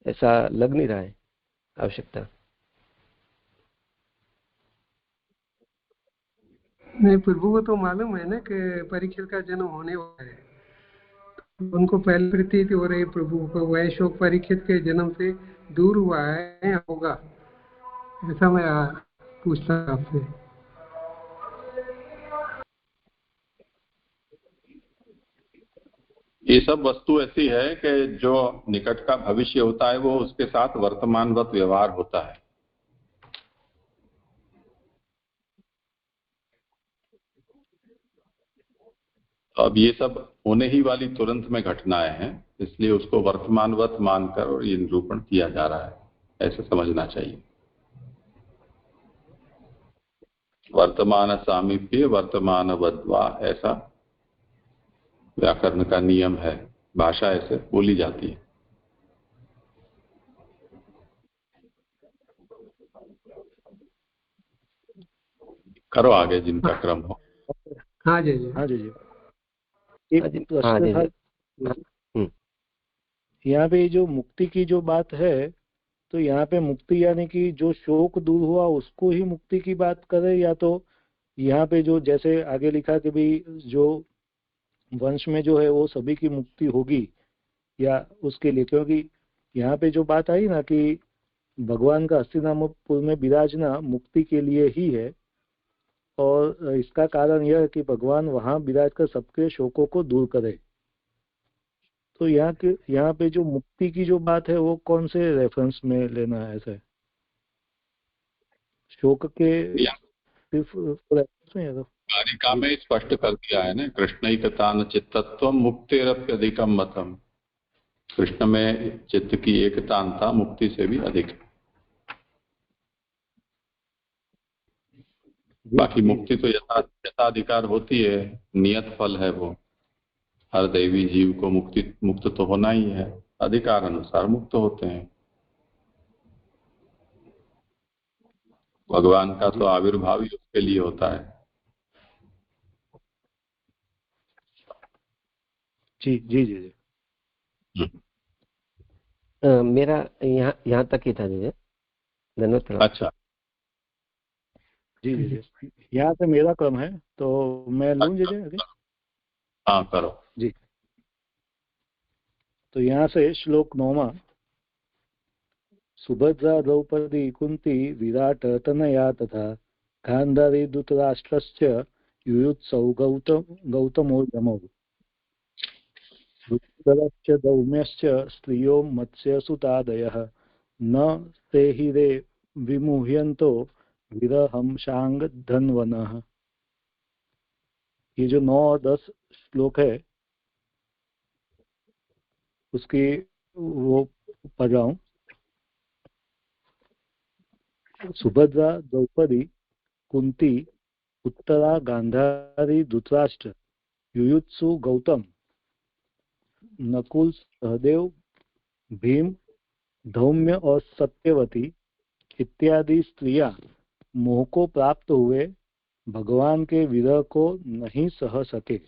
ऐसा लग नहीं रहा है आवश्यकता। नहीं, प्रभु को तो मालूम है ना कि परीक्षित का जन्म होने वाला है, उनको पहले प्रतीत हो रही प्रभु को वह शोक परीक्षित के जन्म से दूर हुआ है, होगा, ऐसा मैं पूछता आपसे। ये सब वस्तु ऐसी है कि जो निकट का भविष्य होता है वो उसके साथ वर्तमानवत व्यवहार होता है। अब ये सब होने ही वाली तुरंत में घटनाएं हैं, इसलिए उसको वर्तमानवत मानकर ये निरूपण किया जा रहा है, ऐसे समझना चाहिए। वर्तमान सामीप्य वर्तमान वद्वा, ऐसा व्याकरण का नियम है, भाषा ऐसे बोली जाती है। करो आगे जिनका क्रम हो। हाँ जी हाँ जी एक हाँ प्रश्न था जी। यहाँ पे जो मुक्ति की जो बात है, तो यहाँ पे मुक्ति यानी कि जो शोक दूर हुआ उसको ही मुक्ति की बात करें, या तो यहाँ पे जो जैसे आगे लिखा कि भाई जो वंश में जो है वो सभी की मुक्ति होगी, या उसके लिए, क्योंकि यहाँ पे जो बात आई ना कि भगवान का हस्तिनापुर में विराजना मुक्ति के लिए ही है, और इसका कारण यह है कि भगवान वहां विराज कर सबके शोकों को दूर करे। तो यहाँ पे जो मुक्ति की जो बात है वो कौन से रेफरेंस में लेना है? ऐसे शोक के सिर्फ रेफरेंस में है तो कारिका में स्पष्ट कर दिया है ना, कृष्णैकतान चित्तत्व मुक्तिरप्यधिकम मतम। कृष्ण में चित्त की एकतानता मुक्ति से भी अधिक है। बाकी मुक्ति तो यथाधिकार होती है, नियत फल है वो। हर दैवी जीव को मुक्त तो होना ही है, अधिकार अनुसार मुक्त होते हैं। भगवान का तो आविर्भाव ही उसके लिए होता है। जी जी जी जी। मेरा यहाँ तक ही था जी, धन्यवाद। अच्छा जी जी जी, यहाँ से मेरा क्रम है तो मैं लूँ जी आगे। हाँ करो जी। तो यहाँ से श्लोक 9वां, सुभद्रा द्रौपदी कुंती विराट तनया तथा गांधारी धृतराष्ट्रश्च युयुत्सौ गौतमो यमौ रुद्रश्च दौम्यश्च स्त्रियो मत्स्यसुतादयः न सेहिरे विमुह्यन्तो विरहं शांग धन्वनः। ये जो 9 और 10 श्लोक है उसकी वो पढ़ रहा हूँ। सुभद्रा द्रौपदी कुंती उत्तरा गांधारी धृतराष्ट्र युयुत्सु गौतम नकुल सहदेव भीम धौम्य और सत्यवती इत्यादि स्त्रियां मोह को प्राप्त हुए भगवान के विरह को नहीं सह सके।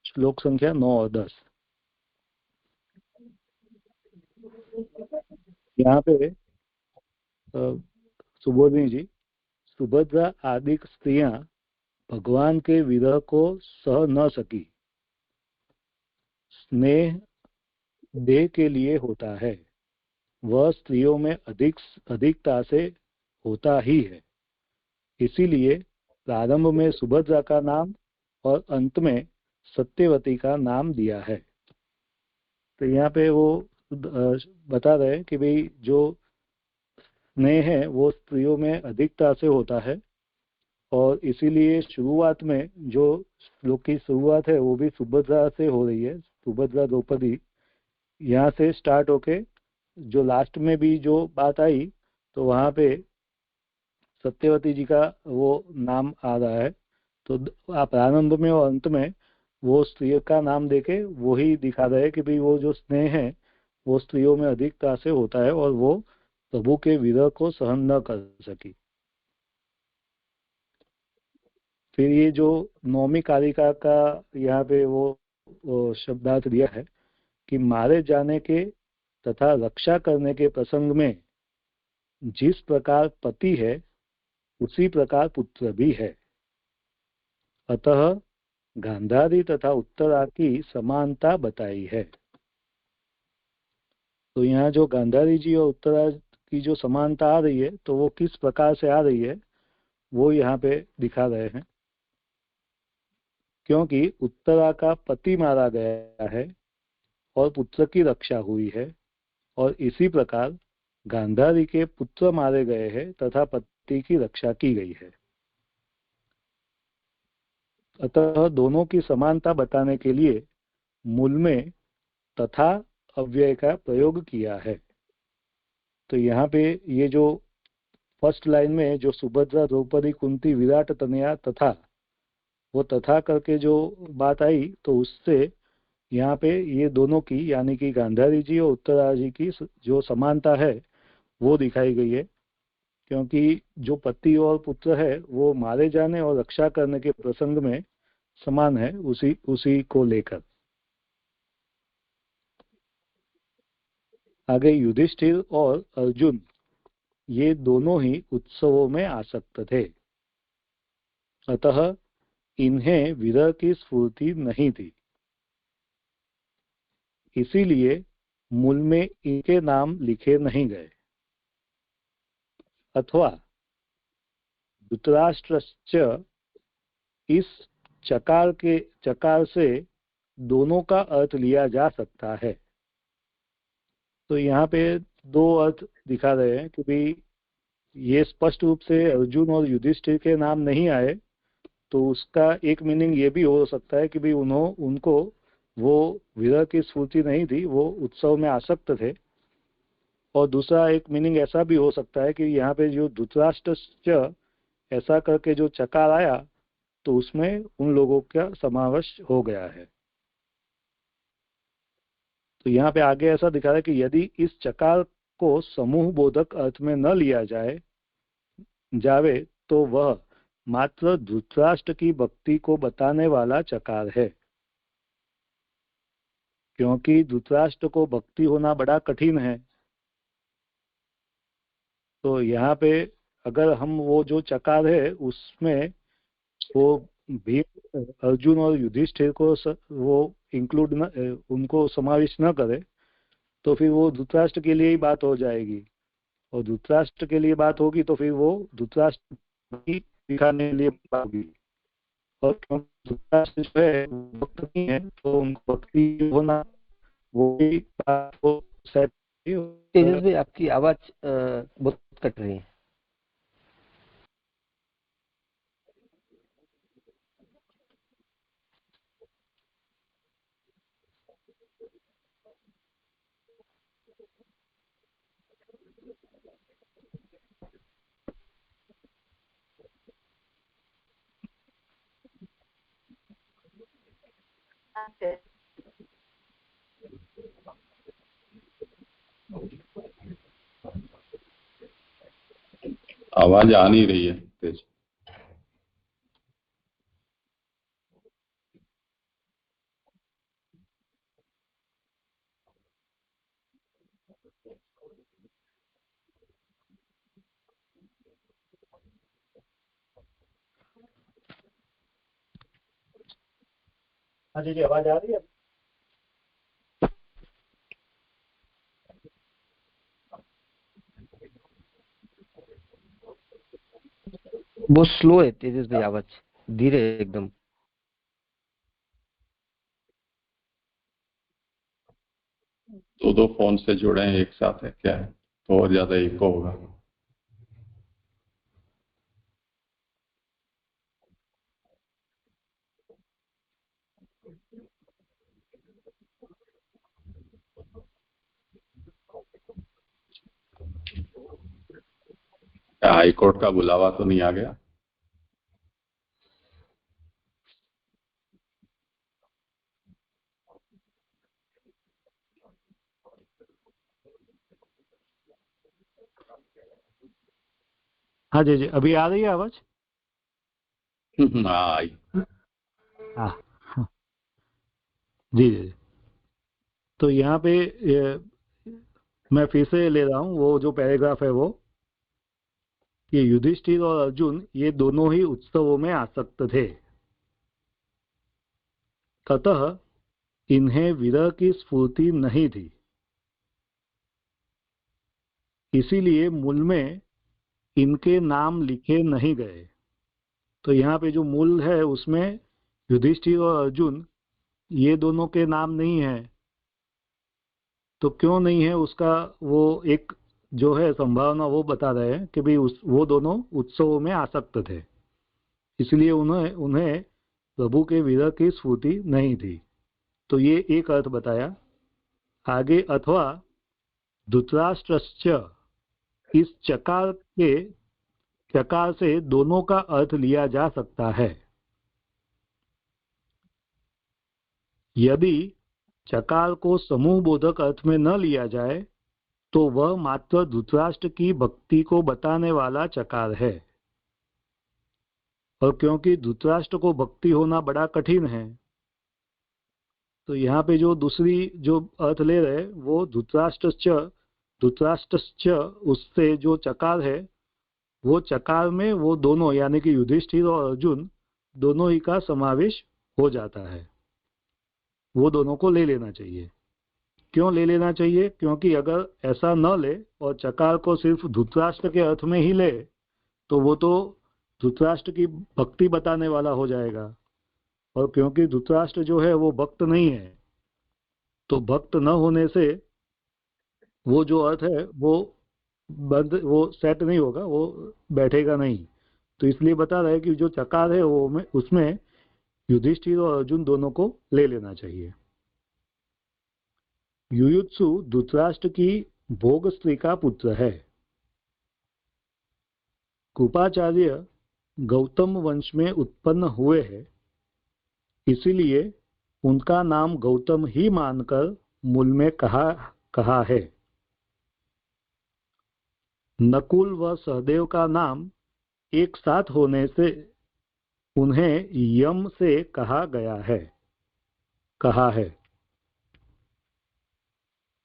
श्लोक संख्या 9 और 10। यहाँ पे सुबोधनी जी, सुभद्रा आदि स्त्रियां भगवान के विरह को सह न सकी। स्नेह देह के लिए होता है, वह स्त्रियों में अधिकता से होता ही है। इसीलिए प्रारंभ में सुभद्रा का नाम और अंत में सत्यवती का नाम दिया है। तो यहाँ पे वो बता रहे हैं कि भाई जो स्नेह है वो स्त्रियों में अधिकता से होता है, और इसीलिए शुरुआत में जो श्लोक की शुरुआत है वो भी सुभद्रा से हो रही है, सुभद्रा द्रौपदी, यहाँ से स्टार्ट होके जो लास्ट में भी जो बात आई तो वहाँ पे सत्यवती जी का वो नाम आ रहा है। तो आप प्रारंभ में और अंत में वो स्त्री का नाम देके वो ही दिखा रहे हैं कि भाई वो जो स्नेह है वो स्त्रियों में अधिकता से होता है और वो प्रभु के विरह को सहन न कर सकी। फिर ये जो नौमी कारिका का यहाँ पे वो शब्दार्थ दिया है कि मारे जाने के तथा रक्षा करने के प्रसंग में जिस प्रकार पति है उसी प्रकार पुत्र भी है, अतः गांधारी तथा उत्तरा की समानता बताई है। तो यहाँ जो गांधारी जी और उत्तरा की जो समानता आ रही है तो वो किस प्रकार से आ रही है वो यहाँ पे दिखा रहे हैं। क्योंकि उत्तरा का पति मारा गया है और पुत्र की रक्षा हुई है, और इसी प्रकार गांधारी के पुत्र मारे गए हैं तथा पति की रक्षा की गई है। अतः दोनों की समानता बताने के लिए मूल में तथा अव्यय का प्रयोग किया है। तो यहाँ पे ये जो फर्स्ट लाइन में जो सुभद्रा द्रौपदी कुंती विराट तनया तथा, वो तथा करके जो बात आई तो उससे यहाँ पे ये दोनों की यानी कि गांधारी जी और उत्तरा जी की जो समानता है वो दिखाई गई है। क्योंकि जो पति और पुत्र है वो मारे जाने और रक्षा करने के प्रसंग में समान है उसी को लेकर। आगे युधिष्ठिर और अर्जुन ये दोनों ही उत्सवों में आसक्त थे, अतः इन्हें विरह की स्फूर्ति नहीं थी, इसीलिए मूल में इनके नाम लिखे नहीं गए। अथवा धृतराष्ट्रश्च इस चकार से दोनों का अर्थ लिया जा सकता है। तो यहाँ पे दो अर्थ दिखा रहे हैं कि भाई ये स्पष्ट रूप से अर्जुन और युधिष्ठिर के नाम नहीं आए, तो उसका एक मीनिंग ये भी हो सकता है कि भाई उनको वो विरह की स्फूर्ति नहीं थी, वो उत्सव में आसक्त थे। और दूसरा एक मीनिंग ऐसा भी हो सकता है कि यहाँ पे जो धृतराष्ट्र ऐसा करके जो चकार आया तो उसमें उन लोगों का समावेश हो गया है। तो यहाँ पे आगे ऐसा दिखा रहा है कि यदि इस चकार को समूह बोधक अर्थ में न लिया जावे तो वह मात्र धृतराष्ट्र की भक्ति को बताने वाला चकार है, क्योंकि धृतराष्ट्र को भक्ति होना बड़ा कठिन है। तो यहाँ पे अगर हम वो जो चकार है उसमें वो भीम अर्जुन और युधिष्ठिर को वो इंक्लूड उनको समावेश न करे तो फिर वो धृतराष्ट्र के लिए ही बात हो जाएगी, और धृतराष्ट्र के लिए बात होगी तो फिर वो धृतराष्ट्र की दिखाने के लिए बात होगी। और धृतराष्ट्र जो है भक्त नहीं है तो उनको भक्ति होना वो भी बात हो सकती है। तेजस भाई आपकी आवाज बहुत कट रही है। आवाज आ नहीं रही है तेज। हाँ जी आवाज आ रही है। बहुत स्लो है तेजस भाई, आवाज धीरे है एकदम। दो फोन से जुड़े हैं एक साथ है क्या है, तो और ज्यादा इको होगा। हाई कोर्ट का बुलावा तो नहीं आ गया? हाँ जी जी, अभी आ रही है आवाज? हाँ आई। हाँ जी जी। तो यहाँ पे मैं फिर से ले रहा हूँ वो जो पैराग्राफ है, वो ये युधिष्ठिर और अर्जुन ये दोनों ही उत्सवों में आसक्त थे, अतः इन्हें विरह की स्फूर्ति नहीं थी, इसीलिए मूल में इनके नाम लिखे नहीं गए। तो यहाँ पे जो मूल है उसमें युधिष्ठिर और अर्जुन ये दोनों के नाम नहीं है। तो क्यों नहीं है उसका वो एक जो है संभावना वो बता रहे हैं कि भाई वो दोनों उत्सवों में आसक्त थे, इसलिए उन्हें प्रभु के विरह की स्फूर्ति नहीं थी। तो ये एक अर्थ बताया। आगे अथवा धृतराष्ट्रश्च, इस चकार से दोनों का अर्थ लिया जा सकता है। यदि चकार को समूह बोधक अर्थ में न लिया जाए तो वह मात्र धृतराष्ट्र की भक्ति को बताने वाला चकार है, और क्योंकि धृतराष्ट्र को भक्ति होना बड़ा कठिन है, तो यहाँ पे जो दूसरी जो अर्थ ले रहे वो धृतराष्ट्रश्च उससे जो चकार है वो चकार में वो दोनों यानी कि युधिष्ठिर और अर्जुन दोनों ही का समावेश हो जाता है। वो दोनों को ले लेना चाहिए। क्यों ले लेना चाहिए? क्योंकि अगर ऐसा न ले और चकार को सिर्फ धृतराष्ट्र के अर्थ में ही ले तो वो तो धृतराष्ट्र की भक्ति बताने वाला हो जाएगा, और क्योंकि धृतराष्ट्र जो है वो भक्त नहीं है, तो भक्त न होने से वो जो अर्थ है वो सेट नहीं होगा, वो बैठेगा नहीं। तो इसलिए बता रहा है कि जो चकार है वो उसमें युधिष्ठिर और अर्जुन दोनों को ले लेना चाहिए। युयुत्सु धृतराष्ट्र की भोग स्त्री का पुत्र है। कृपाचार्य गौतम वंश में उत्पन्न हुए हैं, इसीलिए उनका नाम गौतम ही मानकर मूल में कहा है। नकुल व सहदेव का नाम एक साथ होने से उन्हें यम से कहा है।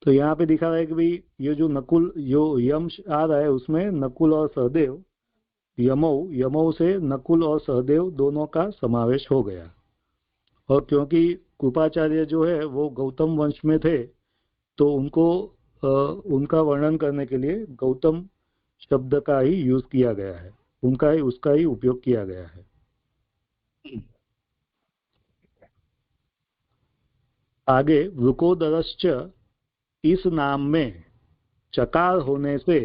तो यहाँ पे दिखा रहा है कि भाई ये जो नकुल जो यम आ रहा है उसमें नकुल और सहदेव यमौ से नकुल और सहदेव दोनों का समावेश हो गया। और क्योंकि कृपाचार्य जो है वो गौतम वंश में थे तो उनका वर्णन करने के लिए गौतम शब्द का ही यूज किया गया है, उसका ही उपयोग किया गया है। आगे वृकोदरश्च, इस नाम में चकार होने से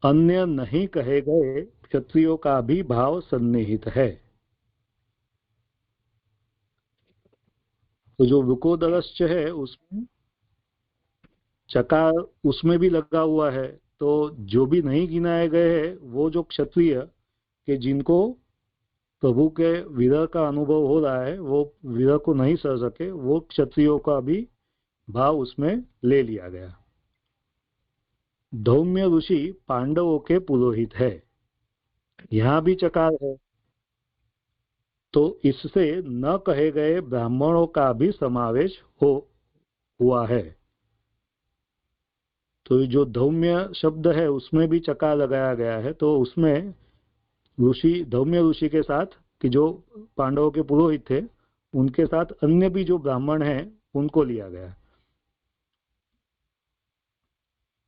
अन्य नहीं कहे गए क्षत्रियों का भी भाव सन्निहित है। तो जो वृकोदरश्च है उसमें चकार उसमें भी लगा हुआ है, तो जो भी नहीं गिनाए गए हैं वो जो क्षत्रिय के जिनको प्रभु के विरह का अनुभव हो रहा है, वो विरह को नहीं सह सके, वो क्षत्रियों का भी भाव उसमें ले लिया गया। धौम्य ऋषि पांडवों के पुरोहित है, यहाँ भी चकार है, तो इससे न कहे गए ब्राह्मणों का भी समावेश हुआ है। तो जो धौम्य शब्द है उसमें भी चकार लगाया गया है, तो उसमें धौम्य ऋषि के साथ कि जो पांडवों के पुरोहित थे उनके साथ अन्य भी जो ब्राह्मण हैं उनको लिया गया।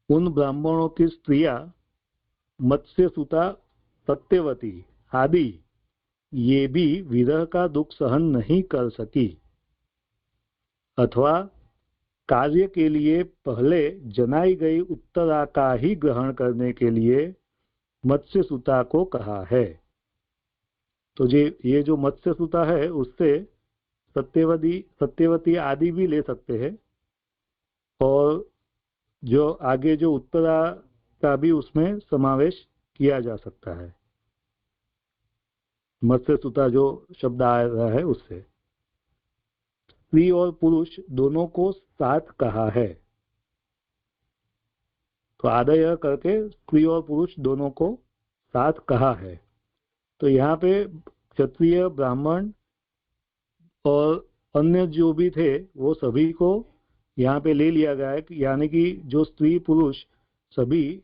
उन ब्राह्मणों की स्त्रियां मत्स्यसुता, सत्यवती आदि ये भी विरह का दुख सहन नहीं कर सकी, अथवा कार्य के लिए पहले जनाई गई उत्तरा का ही ग्रहण करने के लिए मत्स्य सुता को कहा है। तो ये जो मत्स्य सुता है उससे सत्यवती आदि भी ले सकते हैं, और जो आगे जो उत्तरा का भी उसमें समावेश किया जा सकता है। मत्स्य सुता जो शब्द आ रहा है उससे स्त्री और पुरुष दोनों को साथ कहा है। तो आदय करके स्त्री और पुरुष दोनों को साथ कहा है। तो यहाँ पे क्षत्रिय, ब्राह्मण और अन्य जो भी थे वो सभी को यहाँ पे ले लिया गया है, यानी कि जो स्त्री पुरुष सभी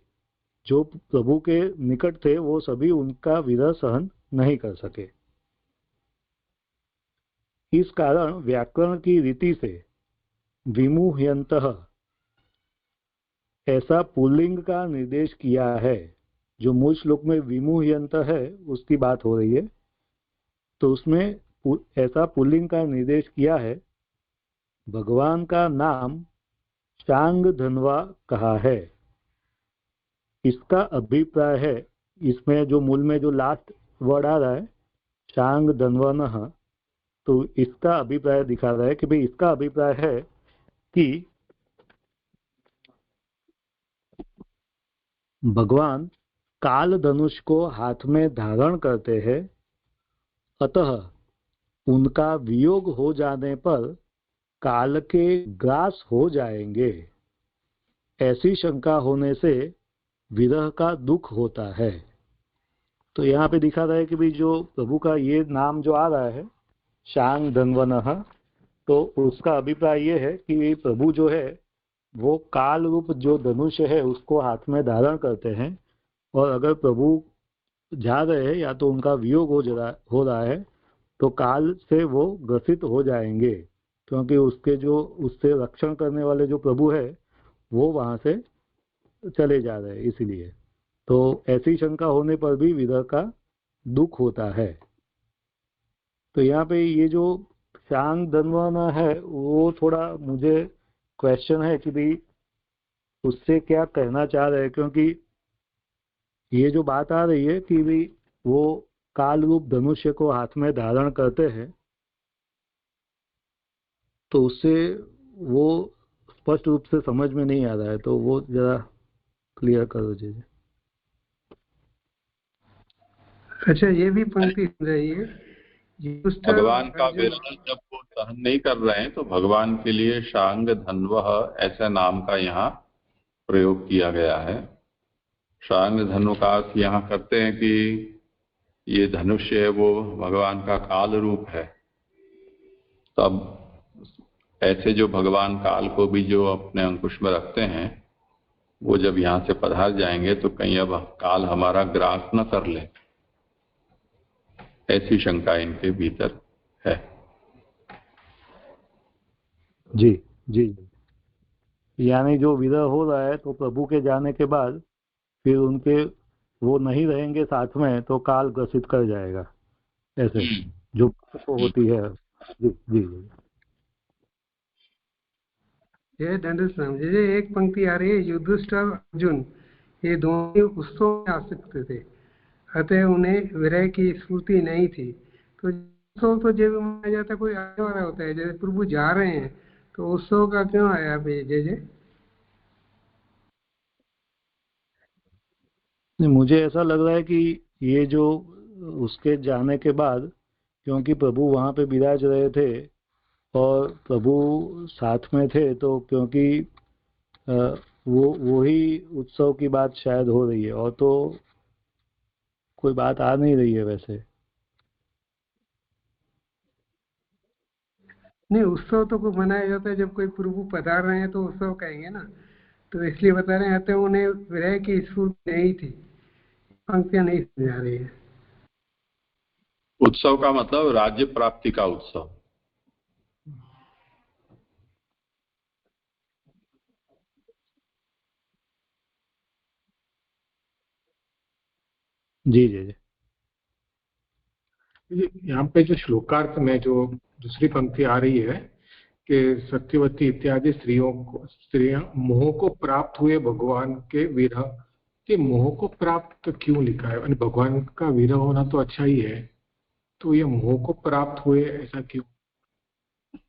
जो प्रभु के निकट थे वो सभी उनका विरह सहन नहीं कर सके। इस कारण व्याकरण की रीति से विमुह्यन्तः ऐसा पुल्लिंग का निर्देश किया है। जो मूल श्लोक में विमुह्यन्त है उसकी बात हो रही है, तो उसमें ऐसा पुल्लिंग का निर्देश किया है। भगवान का नाम शांग धन्वा कहा है। इसका अभिप्राय है, इसमें जो मूल में जो लास्ट वर्ड आ रहा है शांग धन्वनः, तो इसका अभिप्राय दिखा रहा है कि भाई इसका अभिप्राय है कि भगवान काल धनुष को हाथ में धारण करते हैं, अतः उनका वियोग हो जाने पर काल के ग्रास हो जाएंगे, ऐसी शंका होने से विरह का दुख होता है। तो यहाँ पे दिखा रहा है कि भाई जो प्रभु का ये नाम जो आ रहा है शांग धन्वनः, तो उसका अभिप्राय ये है कि प्रभु जो है वो काल रूप जो धनुष है उसको हाथ में धारण करते हैं, और अगर प्रभु जा रहे हैं या तो उनका वियोग हो रहा है तो काल से वो ग्रसित हो जाएंगे, क्योंकि उससे रक्षण करने वाले जो प्रभु है वो वहां से चले जा रहे हैं। इसीलिए तो ऐसी शंका होने पर भी विरह का दुख होता है। तो यहाँ पे ये जो शांग धन्वना है वो थोड़ा मुझे क्वेश्चन है कि भाई उससे क्या कहना चाह रहे हैं, क्योंकि ये जो बात आ रही है कि भाई वो काल रूप धनुष्य को हाथ में धारण करते हैं, तो उससे वो स्पष्ट रूप से समझ में नहीं आ रहा है, तो वो जरा क्लियर कर दीजिए। अच्छा, ये भी पंक्ति रही है, भगवान का विरह जब वो सहन नहीं कर रहे हैं तो भगवान के लिए शांग धन्वः ऐसे नाम का यहाँ प्रयोग किया गया है। शांग धनु का अर्थ यहाँ करते हैं कि ये धनुष्य है वो भगवान का काल रूप है। तब ऐसे जो भगवान काल को भी जो अपने अंकुश में रखते हैं वो जब यहाँ से पधार जाएंगे तो कहीं अब काल हमारा ग्रास न कर ले, ऐसी शंका इनके भीतर है। जी जी, यानी जो विरह हो रहा है तो प्रभु के जाने के बाद फिर उनके वो नहीं रहेंगे साथ में तो काल ग्रसित कर जाएगा, ऐसे जो होती है। जी जी जी, ये दंड समझे। एक पंक्ति आ रही है, युधिष्ठिर अर्जुन ये दोनों उत्सव में आसक्त थे, अतः उन्हें विरह की स्फूर्ति नहीं थी। तो उत्सव तो जब माना जाता कोई आने वाला होता है, जैसे प्रभु जा रहे हैं तो उत्सव का क्यों आया भाई? जय मुझे ऐसा लग रहा है कि ये जो उसके जाने के बाद, क्योंकि प्रभु वहां पे विराज रहे थे और प्रभु साथ में थे, तो क्योंकि वो ही उत्सव की बात शायद हो रही है, और तो कोई बात आ नहीं रही है वैसे। नहीं, उत्सव तो कोई मनाया जाता है जब कोई प्रभु पधार रहे हैं तो उत्सव कहेंगे ना, तो इसलिए बता रहे हैं अतः उन्हें विरह की स्फूर्ति नहीं थी। पंक्तियां नहीं समझा रही है। उत्सव का मतलब राज्य प्राप्ति का उत्सव। जी जी जी, यहाँ पे जो श्लोकार्थ में जो दूसरी पंक्ति आ रही है कि सत्यवती इत्यादि स्त्रियां मोह को प्राप्त हुए भगवान के विरह, ये मोह को प्राप्त क्यों लिखा है? यानी भगवान का विरह होना तो अच्छा ही है, तो ये मोह को प्राप्त हुए ऐसा क्यों,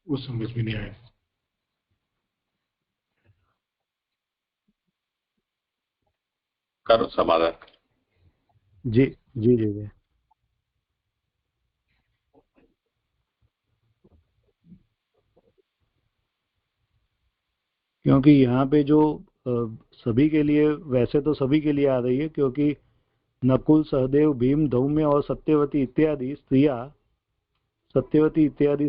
वो समझ में नहीं आया। करो समाधान। जी जी जी जी। क्योंकि यहाँ पे जो सभी के लिए, वैसे तो सभी के लिए आ रही है, क्योंकि नकुल, सहदेव, भीम, धौम्य और सत्यवती इत्यादि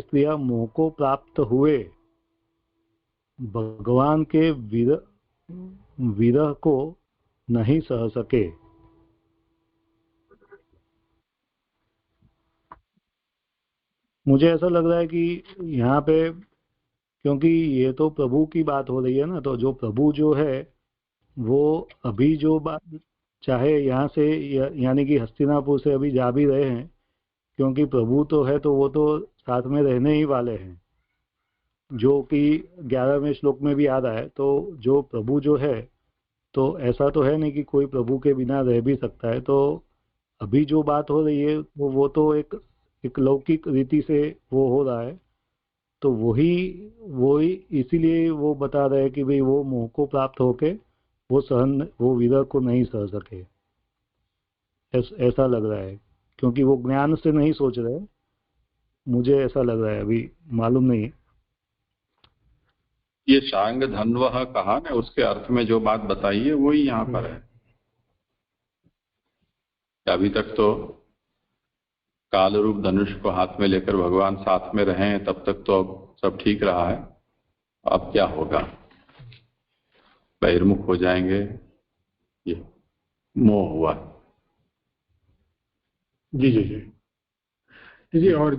स्त्रियां मोह को प्राप्त हुए भगवान के विरह को नहीं सह सके। मुझे ऐसा लग रहा है कि यहाँ पे, क्योंकि ये तो प्रभु की बात हो रही है ना, तो जो प्रभु जो है वो अभी जो बात, चाहे यहाँ से यानी कि हस्तिनापुर से अभी जा भी रहे हैं, क्योंकि प्रभु तो है तो वो तो साथ में रहने ही वाले हैं, जो कि 11वें श्लोक में भी आ रहा है। तो जो प्रभु जो है, तो ऐसा तो है नहीं कि कोई प्रभु के बिना रह भी सकता है। तो अभी जो बात हो रही है वो तो एक लौकिक रीति से वो हो रहा है, तो वही इसीलिए वो बता रहे हैं कि भाई वो मोह को प्राप्त होके वो विरह को नहीं सह सके। ऐसा लग रहा है, क्योंकि वो ज्ञान से नहीं सोच रहे, मुझे ऐसा लग रहा है, अभी मालूम नहीं है। ये शांग धन्वह कहा ना, उसके अर्थ में जो बात बताई है वही यहाँ पर है। अभी तक तो काल रूप धनुष को हाथ में लेकर भगवान साथ में रहे हैं, तब तक तो सब ठीक रहा है। अब क्या होगा, बहिर्मुख हो जाएंगे, ये मोह हुआ। जी जी जी जी। और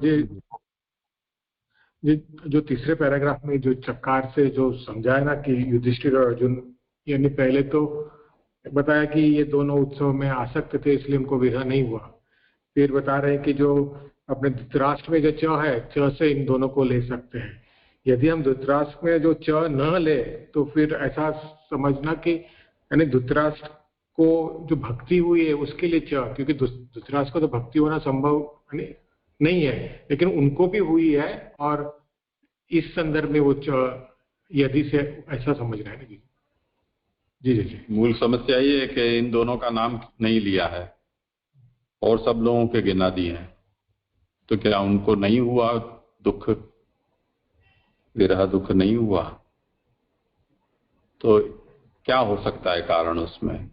जो तीसरे पैराग्राफ में जो चक्कार से जो समझाया ना कि युधिष्ठिर और अर्जुन, यानी पहले तो बताया कि ये दोनों उत्सव में आसक्त थे इसलिए उनको विरह नहीं हुआ। फिर बता रहे हैं कि जो अपने धृतराष्ट्र में जो च है, च से इन दोनों को ले सकते हैं। यदि हम धृतराष्ट्र में जो च न ले तो फिर ऐसा समझना कि यानी धृतराष्ट्र को जो भक्ति हुई है उसके लिए च, क्योंकि धृतराष्ट्र को तो भक्ति होना संभव नहीं है, लेकिन उनको भी हुई है, और इस संदर्भ में वो यदि से ऐसा समझ रहे हैं। जी जी जी। मूल समस्या ये है कि इन दोनों का नाम नहीं लिया है और सब लोगों के गिना दिए हैं, तो क्या उनको नहीं हुआ दुख, विरह दुख नहीं हुआ? तो क्या हो सकता है कारण उसमें?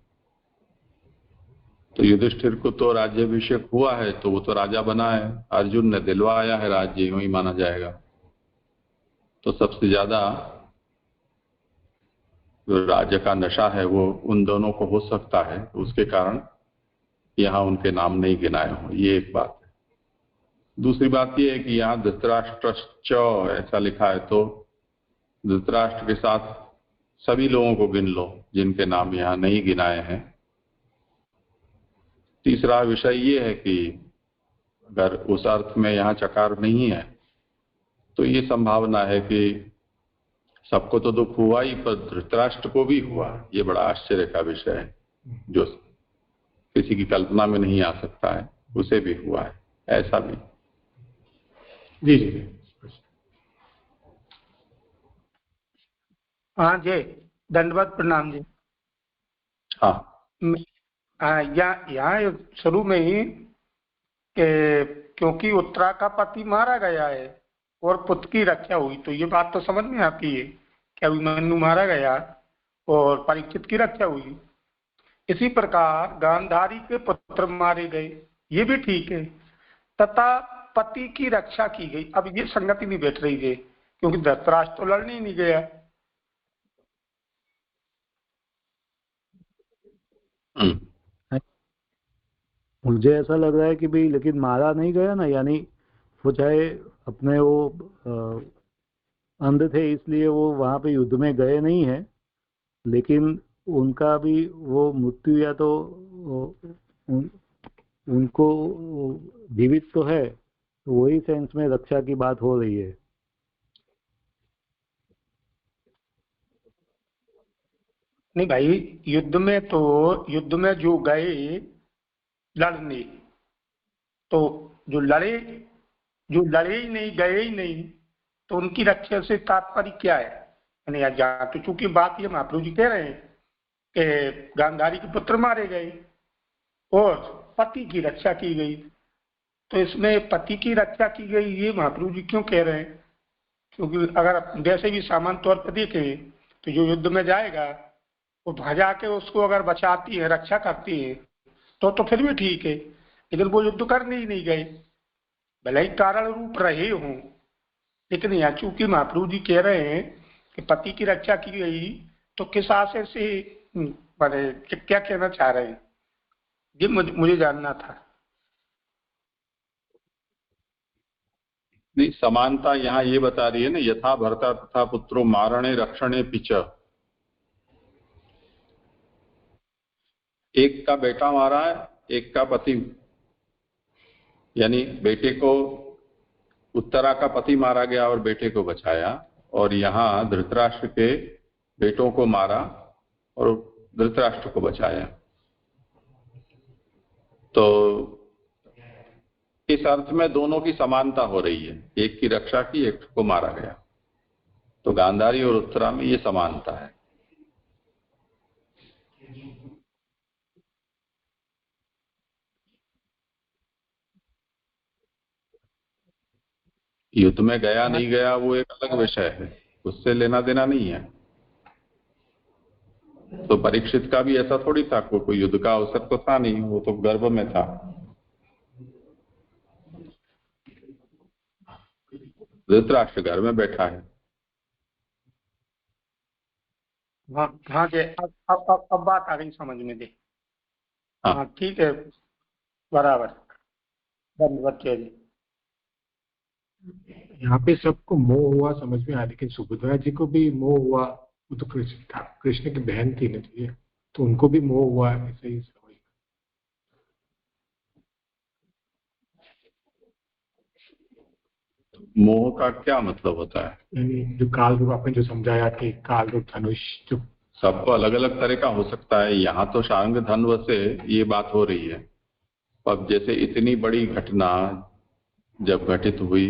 तो युधिष्ठिर को तो राज्याभिषेक हुआ है, तो वो तो राजा बना है, अर्जुन ने दिलवाया है राज्य, यूं ही माना जाएगा। तो सबसे ज्यादा जो राज्य का नशा है वो उन दोनों को हो सकता है, तो उसके कारण यहाँ उनके नाम नहीं गिनाए हों, ये एक बात है। दूसरी बात ये है कि यहाँ धृतराष्ट्र ऐसा लिखा है, तो धृतराष्ट्र के साथ सभी लोगों को गिन लो जिनके नाम यहाँ नहीं गिनाए हैं। तीसरा विषय ये है कि अगर उस अर्थ में यहाँ चकार नहीं है तो ये संभावना है कि सबको तो दुख हुआ ही, पर धृतराष्ट्र को भी हुआ। ये बड़ा आश्चर्य का विषय है, जो किसी की कल्पना में नहीं आ सकता है, उसे भी हुआ है, ऐसा भी। जी जी। हाँ जी, दंडवत प्रणाम जी। हाँ, यहाँ शुरू में ही क्योंकि उत्तरा का पति मारा गया है और पुत्र की रक्षा हुई, तो ये बात तो समझ में आती है कि अभिमन्यु मारा गया और परीक्षित की रक्षा हुई। इसी प्रकार गांधारी के पुत्र मारे गए, ये भी ठीक है, तथा पति की रक्षा की गई। अब ये संगति नहीं बैठ रही है, क्योंकि धृतराष्ट्र तो लड़ने ही नहीं गया। मुझे ऐसा लग रहा है कि भाई लेकिन मारा नहीं गया ना, यानी वो चाहे अपने वो अंध थे इसलिए वो वहां पे युद्ध में गए नहीं है, लेकिन उनका भी वो मृत्यु या तो उनको जीवित तो है, तो वही सेंस में रक्षा की बात हो रही है। नहीं भाई, युद्ध में जो गए लड़ने, तो जो लड़े ही नहीं, गए ही नहीं, तो उनकी रक्षा से तात्पर्य क्या है? यानी यहाँ तो चूंकि बात ये महाप्रभु जी कह रहे हैं कि गांधारी के पुत्र मारे गए और पति की रक्षा की गई, तो इसमें पति की रक्षा की गई ये महाप्रभु जी क्यों कह रहे हैं? क्योंकि अगर वैसे भी सामान्य तौर पर देखें तो जो युद्ध में जाएगा वो भजा के उसको अगर बचाती है, रक्षा करती है, तो फिर भी ठीक है, लेकिन वो युद्ध करने ही नहीं गए, भले ही कारण रूप रहे हों, लेकिन यहाँ चूंकि महाप्रभु जी कह रहे हैं कि पति की रक्षा की गई, तो किस आशय से, माने क्या कहना चाह रहे हैं, ये मुझे जानना था। नहीं, समानता यहाँ ये बता रही है ना, यथा भर्ता तथा पुत्रो मारणे रक्षणे पिच। एक का बेटा मारा है, एक का पति, यानी बेटे को, उत्तरा का पति मारा गया और बेटे को बचाया, और यहाँ धृतराष्ट्र के बेटों को मारा और धृतराष्ट्र को बचाया। तो इस अर्थ में दोनों की समानता हो रही है, एक की रक्षा की, एक को मारा गया। तो गांधारी और उत्तरा में ये समानता है। युद्ध में गया नहीं गया वो एक अलग विषय है, उससे लेना देना नहीं है। तो परीक्षित का भी ऐसा थोड़ी था, कोई युद्ध का अवसर तो था नहीं, वो तो गर्भ में था। धृतराष्ट्र घर में बैठा है। हाँ जी, अब बात आ गई समझ में दे। हाँ ठीक है, बराबर, धन्यवाद जी। यहाँ पे सबको मोह हुआ समझ में आया, लेकिन सुभद्रा जी को भी मोह हुआ, वो तो कृष्ण था, कृष्ण की बहन थी ना, तो उनको भी मोह हुआ, ऐसे ही समझ। मोह का क्या मतलब होता है? यानी जो काल रूप आपने जो समझाया कि काल रूप धनुष, जो सबको अलग अलग तरह का हो सकता है। यहाँ तो शांग धन्व से ये बात हो रही है। अब जैसे इतनी बड़ी घटना जब घटित हुई,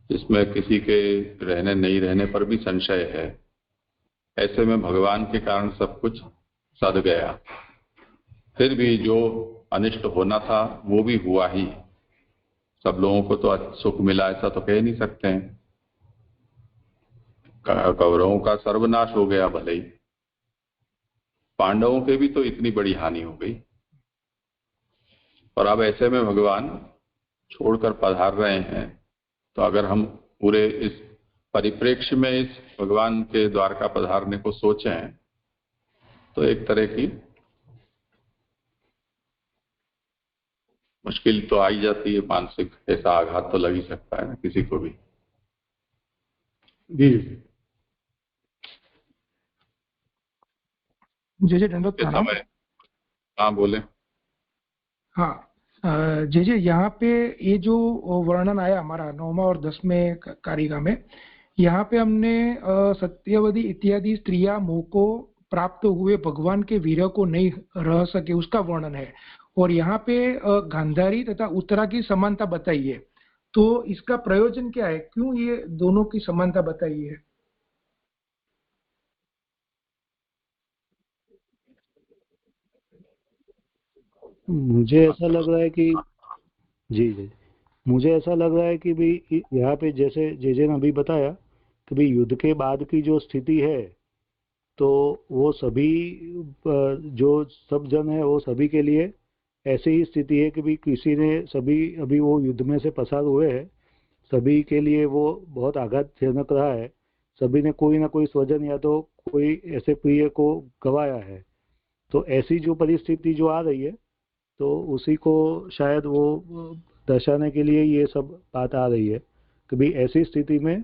इसमें किसी के रहने नहीं रहने पर भी संशय है, ऐसे में भगवान के कारण सब कुछ सद गया, फिर भी जो अनिष्ट होना था वो भी हुआ ही। सब लोगों को तो सुख मिला ऐसा तो कह नहीं सकते हैं। कौरवों का सर्वनाश हो गया, भले ही पांडवों के भी तो इतनी बड़ी हानि हो गई, और अब ऐसे में भगवान छोड़कर पधार रहे हैं। तो अगर हम पूरे इस परिप्रेक्ष्य में इस भगवान के द्वारका पधारने को सोचें तो एक तरह की मुश्किल तो आई जाती है, मानसिक ऐसा आघात तो लग ही सकता है ना किसी को भी। जी जय दंडवत प्रणाम। हाँ बोले। हाँ जय यहाँ पे ये जो वर्णन आया हमारा 9वां और 10वें कारिका में, यहाँ पे हमने सत्यवती इत्यादि स्त्रियां मोह को प्राप्त हुए भगवान के वीर को नहीं रह सके उसका वर्णन है, और यहाँ पे गांधारी तथा उत्तरा की समानता बताई है। तो इसका प्रयोजन क्या है, क्यों ये दोनों की समानता बताई है? मुझे ऐसा लग रहा है कि जी मुझे ऐसा लग रहा है कि भी यहाँ पे जैसे जे ने अभी बताया कि भी युद्ध के बाद की जो स्थिति है, तो वो सभी जो सब जन है वो सभी के लिए ऐसी ही स्थिति है कि भी किसी ने सभी अभी वो युद्ध में से पसार हुए हैं, सभी के लिए वो बहुत आघातजनक रहा है। सभी ने कोई ना कोई स्वजन या तो कोई ऐसे प्रिय को गवाया है। तो ऐसी जो परिस्थिति जो आ रही है, तो उसी को शायद वो दर्शाने के लिए ये सब बात आ रही है कि भाई ऐसी स्थिति में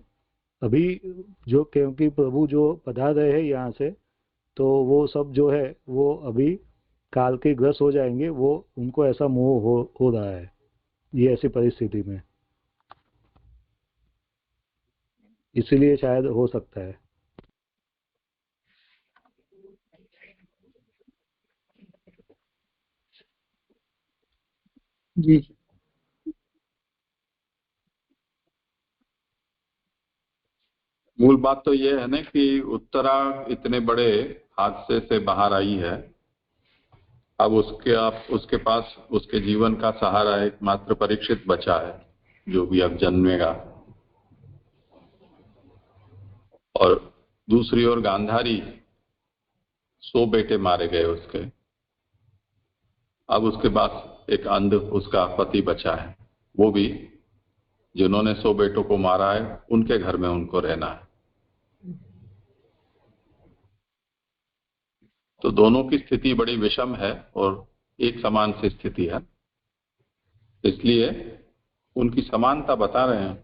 अभी जो, क्योंकि प्रभु जो पधार रहे हैं यहाँ से, तो वो सब जो है वो अभी काल के ग्रस्त हो जाएंगे, वो उनको ऐसा मोह हो रहा है ये ऐसी परिस्थिति में, इसीलिए शायद हो सकता है। जी मूल बात तो ये है ना कि उत्तरा इतने बड़े हादसे से बाहर आई है। अब उसके पास उसके जीवन का सहारा एकमात्र परीक्षित बचा है, जो भी अब जन्मेगा। और दूसरी ओर गांधारी 100 बेटे मारे गए उसके। अब उसके पास एक अंध उसका पति बचा है, वो भी जिन्होंने 100 बेटों को मारा है उनके घर में उनको रहना है। तो दोनों की स्थिति बड़ी विषम है और एक समान सी स्थिति है, इसलिए उनकी समानता बता रहे हैं।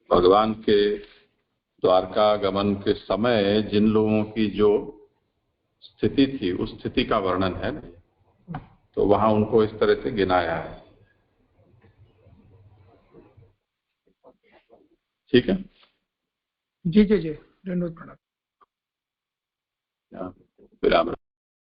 भगवान के द्वारका गमन के समय जिन लोगों की जो स्थिति थी उस स्थिति का वर्णन है, तो वहां उनको इस तरह से गिनाया है। ठीक है, जी जी जी, धन्यवाद प्रणाम। विराम।